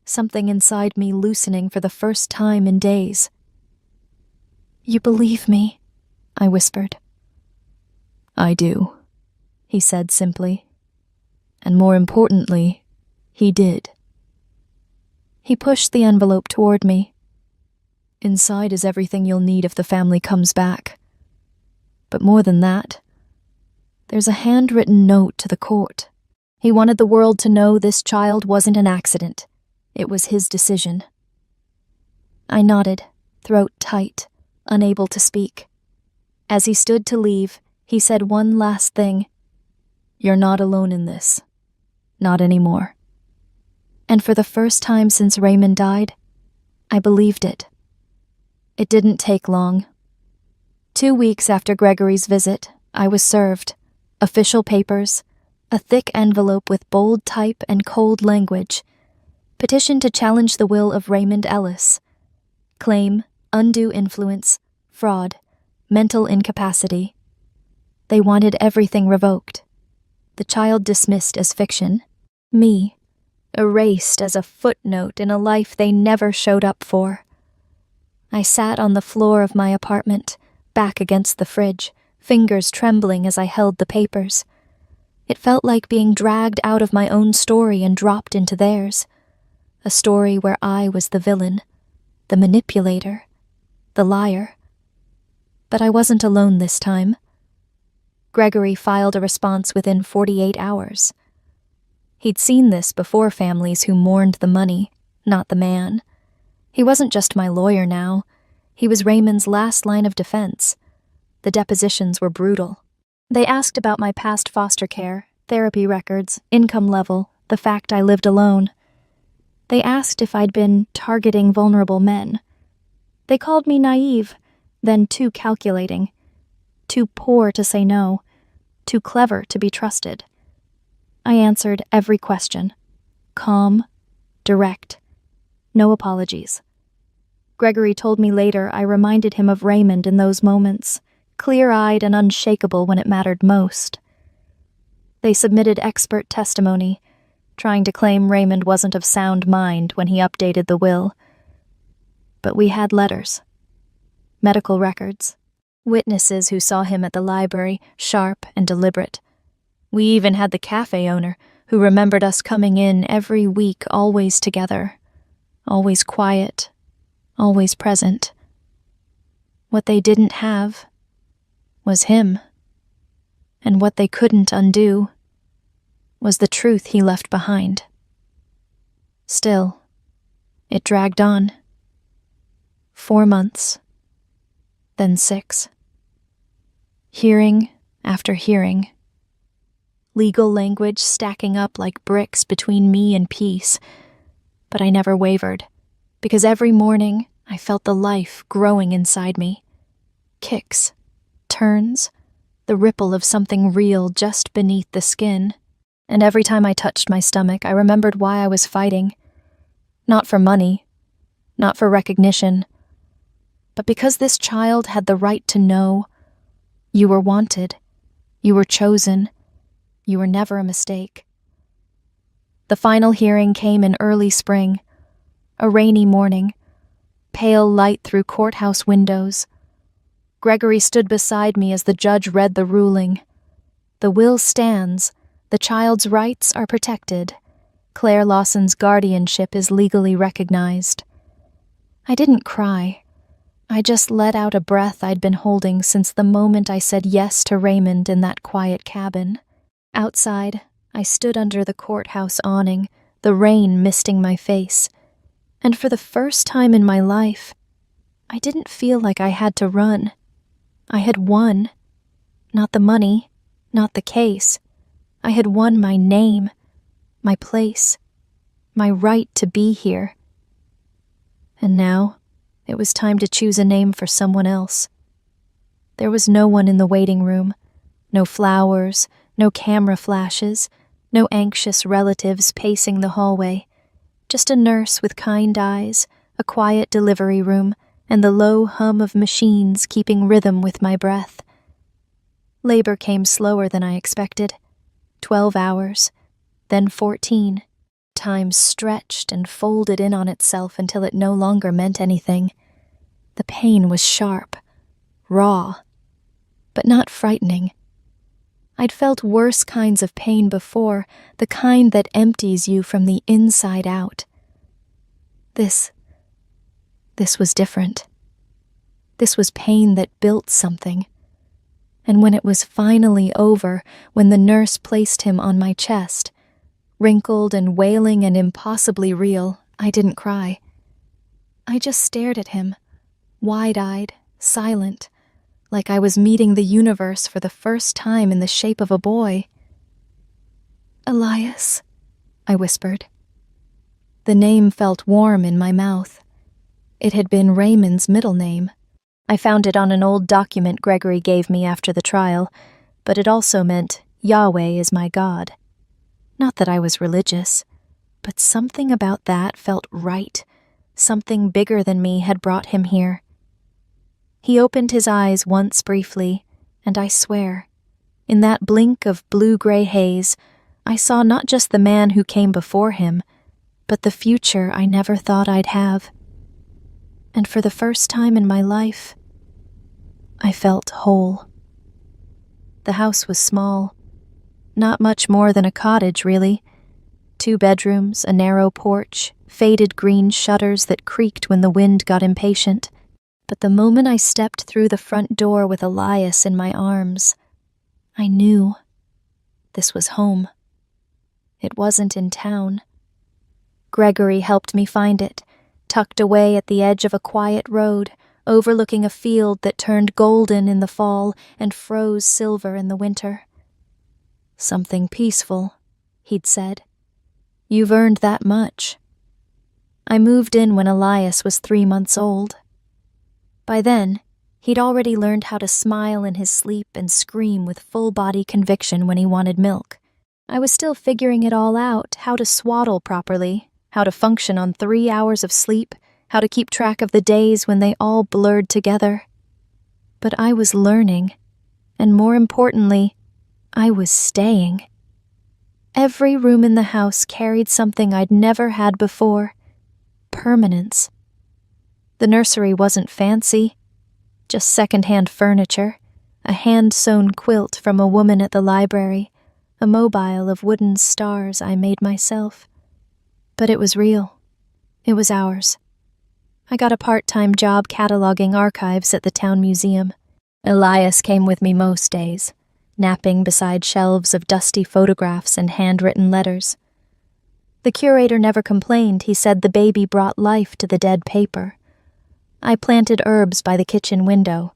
something inside me loosening for the first time in days. "You believe me?" I whispered. "I do," he said simply. And more importantly, he did. He pushed the envelope toward me. "Inside is everything you'll need if the family comes back. But more than that, there's a handwritten note to the court. He wanted the world to know this child wasn't an accident. It was his decision." I nodded, throat tight, unable to speak. As he stood to leave, he said one last thing. "You're not alone in this. Not anymore." And for the first time since Raymond died, I believed it. It didn't take long. 2 weeks after Gregory's visit, I was served official papers, a thick envelope with bold type and cold language, petition to challenge the will of Raymond Ellis, claim, undue influence, fraud, mental incapacity. They wanted everything revoked. The child dismissed as fiction. Me, erased as a footnote in a life they never showed up for. I sat on the floor of my apartment, back against the fridge, fingers trembling as I held the papers. It felt like being dragged out of my own story and dropped into theirs. A story where I was the villain, the manipulator, the liar. But I wasn't alone this time. Gregory filed a response within 48 hours. He'd seen this before families who mourned the money, not the man. He wasn't just my lawyer now. He was Raymond's last line of defense. The depositions were brutal. They asked about my past foster care, therapy records, income level, the fact I lived alone. They asked if I'd been targeting vulnerable men. They called me naive, then too calculating, too poor to say no, too clever to be trusted. I answered every question. Calm, direct, no apologies. Gregory told me later I reminded him of Raymond in those moments, clear-eyed and unshakable when it mattered most. They submitted expert testimony, trying to claim Raymond wasn't of sound mind when he updated the will. But we had letters, medical records, witnesses who saw him at the library, sharp and deliberate. We even had the cafe owner who remembered us coming in every week, always together, always quiet, always present. What they didn't have was him, and what they couldn't undo was the truth he left behind. Still, it dragged on. 4 months, then 6. Hearing after hearing. Legal language stacking up like bricks between me and peace. But I never wavered, because every morning I felt the life growing inside me. Kicks, turns, the ripple of something real just beneath the skin. And every time I touched my stomach, I remembered why I was fighting. Not for money, not for recognition, but because this child had the right to know. You were wanted, you were chosen, you were never a mistake. The final hearing came in early spring, a rainy morning, pale light through courthouse windows. Gregory stood beside me as the judge read the ruling. The will stands, The child's rights are protected. Claire Lawson's guardianship is legally recognized. I didn't cry. I just let out a breath I'd been holding since the moment I said yes to Raymond in that quiet cabin. Outside, I stood under the courthouse awning, the rain misting my face, and for the first time in my life, I didn't feel like I had to run. I had won. Not the money, not the case. I had won my name, my place, my right to be here. And now, it was time to choose a name for someone else. There was no one in the waiting room, no flowers, no camera flashes, no anxious relatives pacing the hallway, just a nurse with kind eyes, a quiet delivery room, and the low hum of machines keeping rhythm with my breath. Labor came slower than I expected. 12 hours, then 14. Time stretched and folded in on itself until it no longer meant anything. The pain was sharp, raw, but not frightening. I'd felt worse kinds of pain before, the kind that empties you from the inside out. This was different. This was pain that built something. And when it was finally over, when the nurse placed him on my chest, wrinkled and wailing and impossibly real, I didn't cry. I just stared at him, wide-eyed, silent, like I was meeting the universe for the first time in the shape of a boy. "Elias," I whispered. The name felt warm in my mouth. It had been Raymond's middle name. I found it on an old document Gregory gave me after the trial, but it also meant Yahweh is my God. Not that I was religious, but something about that felt right. Something bigger than me had brought him here. He opened his eyes once briefly, and I swear, in that blink of blue-gray haze, I saw not just the man who came before him, but the future I never thought I'd have. And for the first time in my life, I felt whole. The house was small. Not much more than a cottage, really. 2 bedrooms, a narrow porch, faded green shutters that creaked when the wind got impatient. But the moment I stepped through the front door with Elias in my arms, I knew this was home. It wasn't in town. Gregory helped me find it, tucked away at the edge of a quiet road, overlooking a field that turned golden in the fall and froze silver in the winter. "Something peaceful," he'd said. "You've earned that much." I moved in when Elias was 3 months old. By then, he'd already learned how to smile in his sleep and scream with full-body conviction when he wanted milk. I was still figuring it all out, how to swaddle properly, how to function on 3 hours of sleep, how to keep track of the days when they all blurred together. But I was learning, and more importantly, I was staying. Every room in the house carried something I'd never had before. Permanence. The nursery wasn't fancy, just second-hand furniture, a hand-sewn quilt from a woman at the library, a mobile of wooden stars I made myself. But it was real. It was ours. I got a part-time job cataloging archives at the town museum. Elias came with me most days, napping beside shelves of dusty photographs and handwritten letters. The curator never complained. He said the baby brought life to the dead paper. I planted herbs by the kitchen window,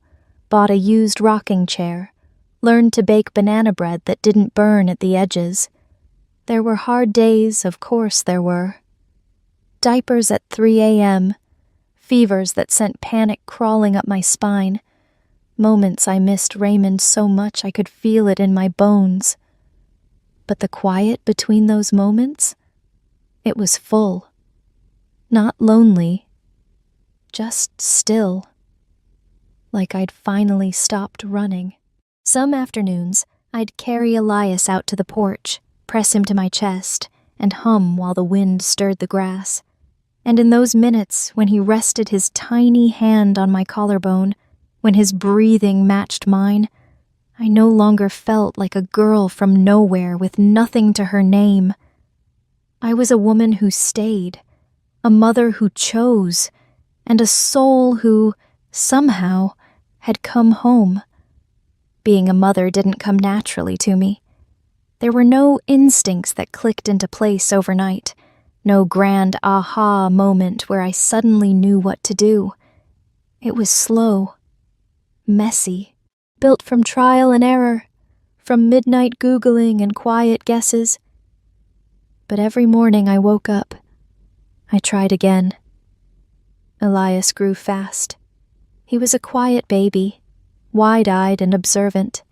bought a used rocking chair, learned to bake banana bread that didn't burn at the edges. There were hard days, of course there were. Diapers at 3 a.m., fevers that sent panic crawling up my spine, moments I missed Raymond so much I could feel it in my bones. But the quiet between those moments, it was full. Not lonely, just still. Like I'd finally stopped running. Some afternoons, I'd carry Elias out to the porch, press him to my chest, and hum while the wind stirred the grass. And in those minutes, when he rested his tiny hand on my collarbone, when his breathing matched mine, I no longer felt like a girl from nowhere with nothing to her name. I was a woman who stayed, a mother who chose, and a soul who, somehow, had come home. Being a mother didn't come naturally to me. There were no instincts that clicked into place overnight, no grand aha moment where I suddenly knew what to do. It was slow, messy, built from trial and error, from midnight Googling and quiet guesses. But every morning I woke up. I tried again. Elias grew fast. He was a quiet baby, wide-eyed and observant.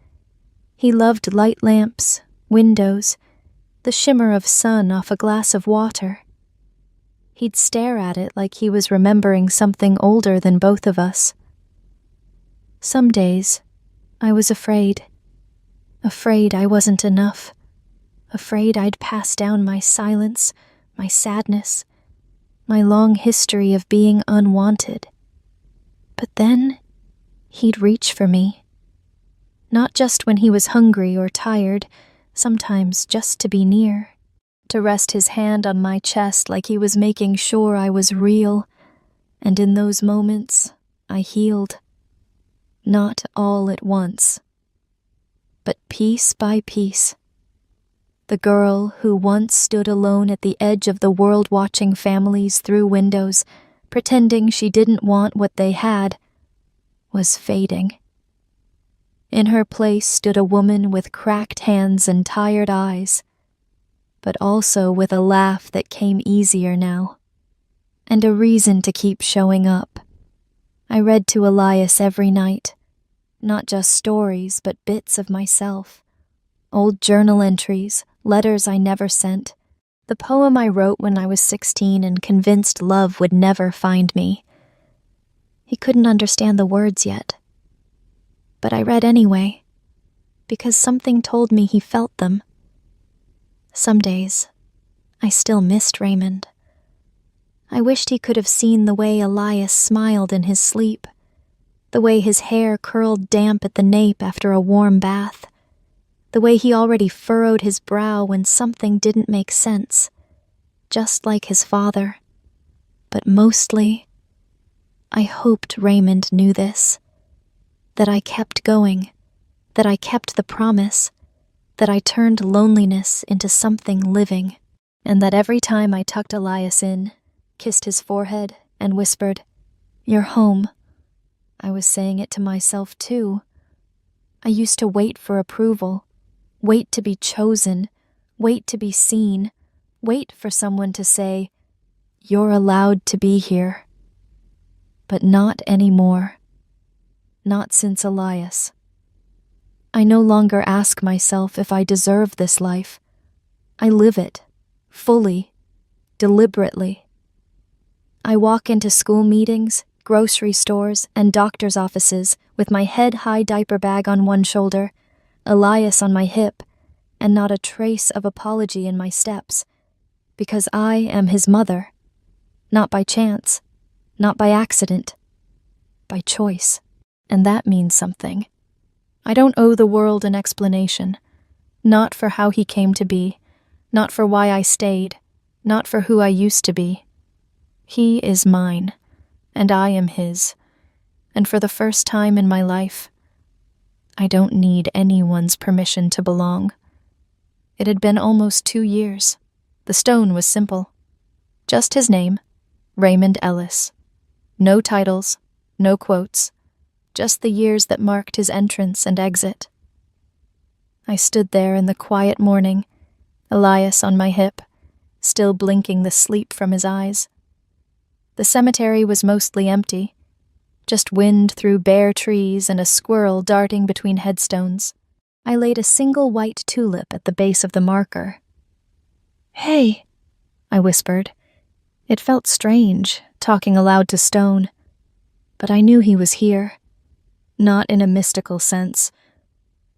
He loved light lamps, windows, the shimmer of sun off a glass of water. He'd stare at it like he was remembering something older than both of us. Some days, I was afraid. Afraid I wasn't enough. Afraid I'd pass down my silence, my sadness, my long history of being unwanted. But then, he'd reach for me. Not just when he was hungry or tired, sometimes just to be near. To rest his hand on my chest like he was making sure I was real, and in those moments, I healed. Not all at once, but piece by piece. The girl who once stood alone at the edge of the world watching families through windows, pretending she didn't want what they had, was fading. In her place stood a woman with cracked hands and tired eyes, but also with a laugh that came easier now, and a reason to keep showing up. I read to Elias every night, not just stories, but bits of myself, old journal entries, letters I never sent, the poem I wrote when I was 16 and convinced love would never find me. He couldn't understand the words yet, but I read anyway, because something told me he felt them. Some days, I still missed Raymond. I wished he could have seen the way Elias smiled in his sleep, the way his hair curled damp at the nape after a warm bath, the way he already furrowed his brow when something didn't make sense, just like his father. But mostly, I hoped Raymond knew this, that I kept going, that I kept the promise, that I turned loneliness into something living, and that every time I tucked Elias in, kissed his forehead, and whispered, "You're home," I was saying it to myself too. I used to wait for approval, wait to be chosen, wait to be seen, wait for someone to say, "You're allowed to be here." But not anymore. Not since Elias. I no longer ask myself if I deserve this life. I live it, fully, deliberately. I walk into school meetings, grocery stores, and doctor's offices with my head-high diaper bag on one shoulder, Elias on my hip, and not a trace of apology in my steps, because I am his mother, not by chance, not by accident, by choice, and that means something. I don't owe the world an explanation, not for how he came to be, not for why I stayed, not for who I used to be. He is mine, and I am his, and for the first time in my life, I don't need anyone's permission to belong. It had been almost 2 years. The stone was simple. Just his name, Raymond Ellis. No titles, no quotes. Just the years that marked his entrance and exit. I stood there in the quiet morning, Elias on my hip, still blinking the sleep from his eyes. The cemetery was mostly empty, just wind through bare trees and a squirrel darting between headstones. I laid a single white tulip at the base of the marker. "Hey," I whispered. It felt strange, talking aloud to stone, but I knew he was here. Not in a mystical sense,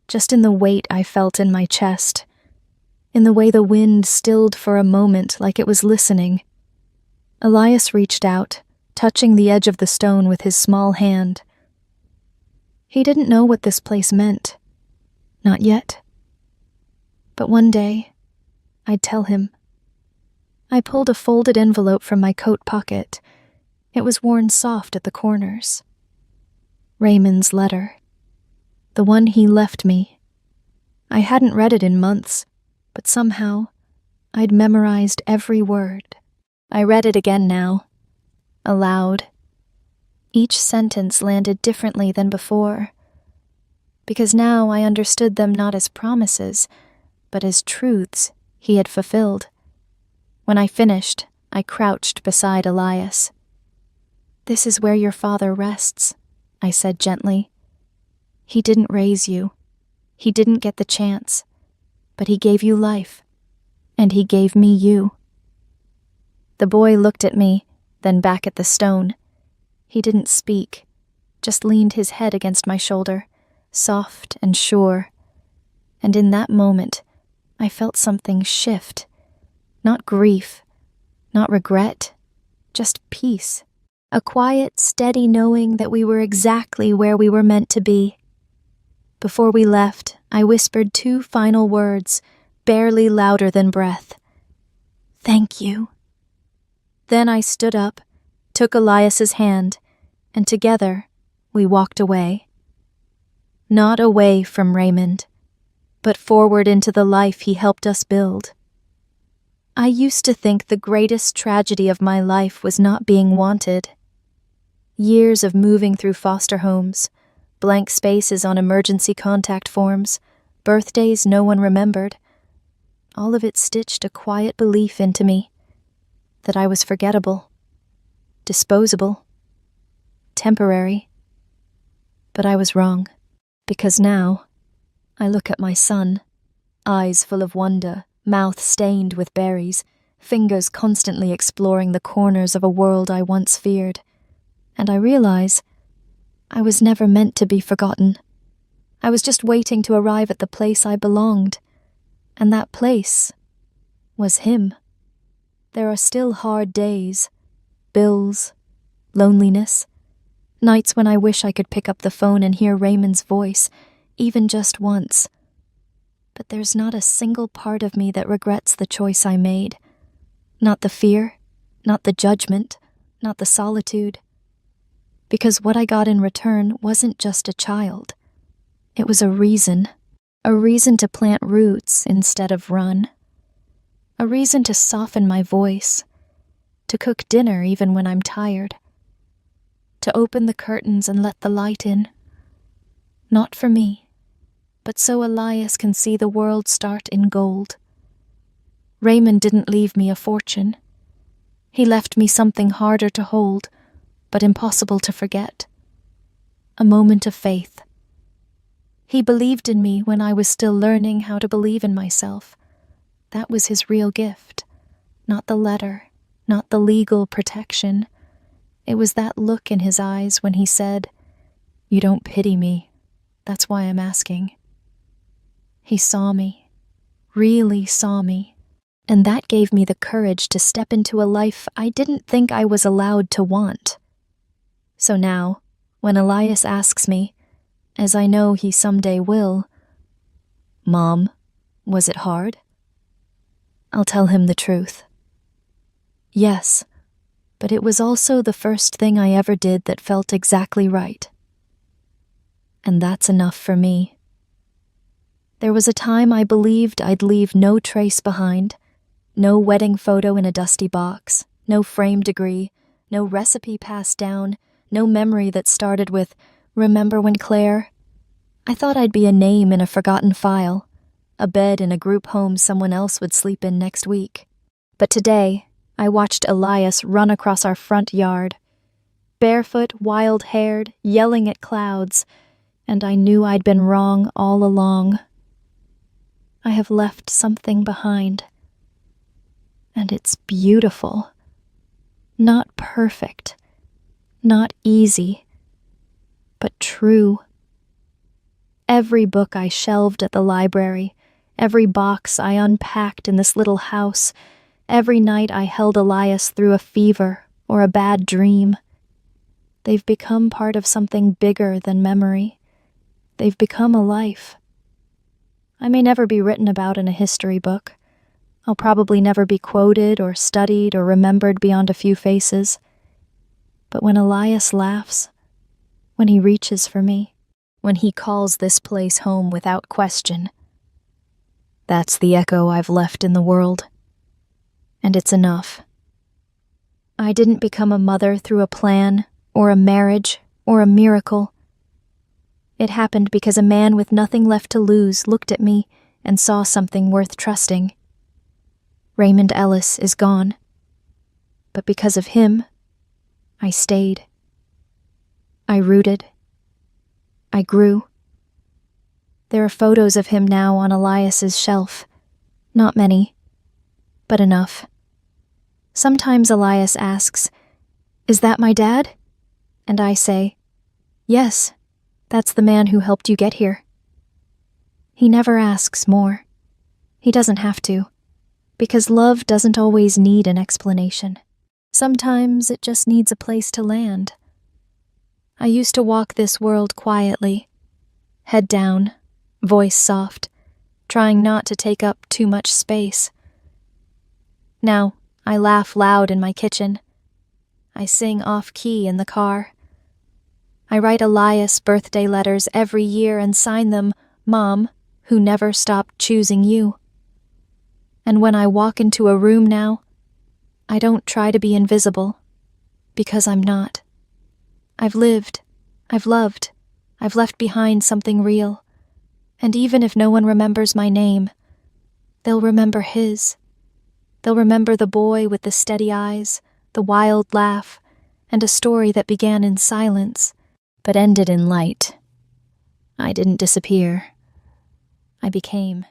just in the weight I felt in my chest, in the way the wind stilled for a moment like it was listening. Elias reached out, touching the edge of the stone with his small hand. He didn't know what this place meant. Not yet. But one day, I'd tell him. I pulled a folded envelope from my coat pocket. It was worn soft at the corners. Raymond's letter. The one he left me. I hadn't read it in months, but somehow, I'd memorized every word. I read it again now, aloud. Each sentence landed differently than before, because now I understood them not as promises, but as truths he had fulfilled. When I finished, I crouched beside Elias. "This is where your father rests," I said gently. "He didn't raise you. He didn't get the chance. But he gave you life. And he gave me you." The boy looked at me, then back at the stone. He didn't speak, just leaned his head against my shoulder, soft and sure. And in that moment, I felt something shift. Not grief, not regret, just peace. A quiet, steady knowing that we were exactly where we were meant to be. Before we left, I whispered 2 final words, barely louder than breath. "Thank you." Then I stood up, took Elias's hand, and together we walked away. Not away from Raymond, but forward into the life he helped us build. I used to think the greatest tragedy of my life was not being wanted. Years of moving through foster homes, blank spaces on emergency contact forms, birthdays no one remembered. All of it stitched a quiet belief into me that I was forgettable, disposable, temporary. But I was wrong, because now I look at my son, eyes full of wonder, mouth stained with berries, fingers constantly exploring the corners of a world I once feared, and I realize I was never meant to be forgotten. I was just waiting to arrive at the place I belonged, and that place was him. There are still hard days, bills, loneliness, nights when I wish I could pick up the phone and hear Raymond's voice, even just once. But there's not a single part of me that regrets the choice I made. Not the fear, not the judgment, not the solitude. Because what I got in return wasn't just a child. It was a reason to plant roots instead of run. A reason to soften my voice, to cook dinner even when I'm tired, to open the curtains and let the light in. Not for me, but so Elias can see the world start in gold. Raymond didn't leave me a fortune. He left me something harder to hold, but impossible to forget. A moment of faith. He believed in me when I was still learning how to believe in myself. That was his real gift. Not the letter, not the legal protection. It was that look in his eyes when he said, "You don't pity me. That's why I'm asking." He saw me, really saw me, and that gave me the courage to step into a life I didn't think I was allowed to want. So now, when Elias asks me, as I know he someday will, "Mom, was it hard?" I'll tell him the truth. Yes, but it was also the first thing I ever did that felt exactly right. And that's enough for me. There was a time I believed I'd leave no trace behind, no wedding photo in a dusty box, no frame degree, no recipe passed down, no memory that started with, "Remember when Claire?" I thought I'd be a name in a forgotten file, a bed in a group home someone else would sleep in next week. But today, I watched Elias run across our front yard, barefoot, wild-haired, yelling at clouds, and I knew I'd been wrong all along. I have left something behind, and it's beautiful. Not perfect, not easy, but true. Every book I shelved at the library, every box I unpacked in this little house, every night I held Elias through a fever or a bad dream. They've become part of something bigger than memory. They've become a life. I may never be written about in a history book. I'll probably never be quoted or studied or remembered beyond a few faces. But when Elias laughs, when he reaches for me, when he calls this place home without question, that's the echo I've left in the world. And it's enough. I didn't become a mother through a plan, or a marriage, or a miracle. It happened because a man with nothing left to lose looked at me and saw something worth trusting. Raymond Ellis is gone. But because of him, I stayed. I rooted. I grew. There are photos of him now on Elias's shelf. Not many, but enough. Sometimes Elias asks, "Is that my dad?" And I say, "Yes, that's the man who helped you get here." He never asks more. He doesn't have to, because love doesn't always need an explanation. Sometimes it just needs a place to land. I used to walk this world quietly, head down, voice soft, trying not to take up too much space. Now, I laugh loud in my kitchen. I sing off-key in the car. I write Elias birthday letters every year and sign them, "Mom, who never stopped choosing you." And when I walk into a room now, I don't try to be invisible, because I'm not. I've lived, I've loved, I've left behind something real, and even if no one remembers my name, they'll remember his. They'll remember the boy with the steady eyes, the wild laugh, and a story that began in silence, but ended in light. I didn't disappear. I became.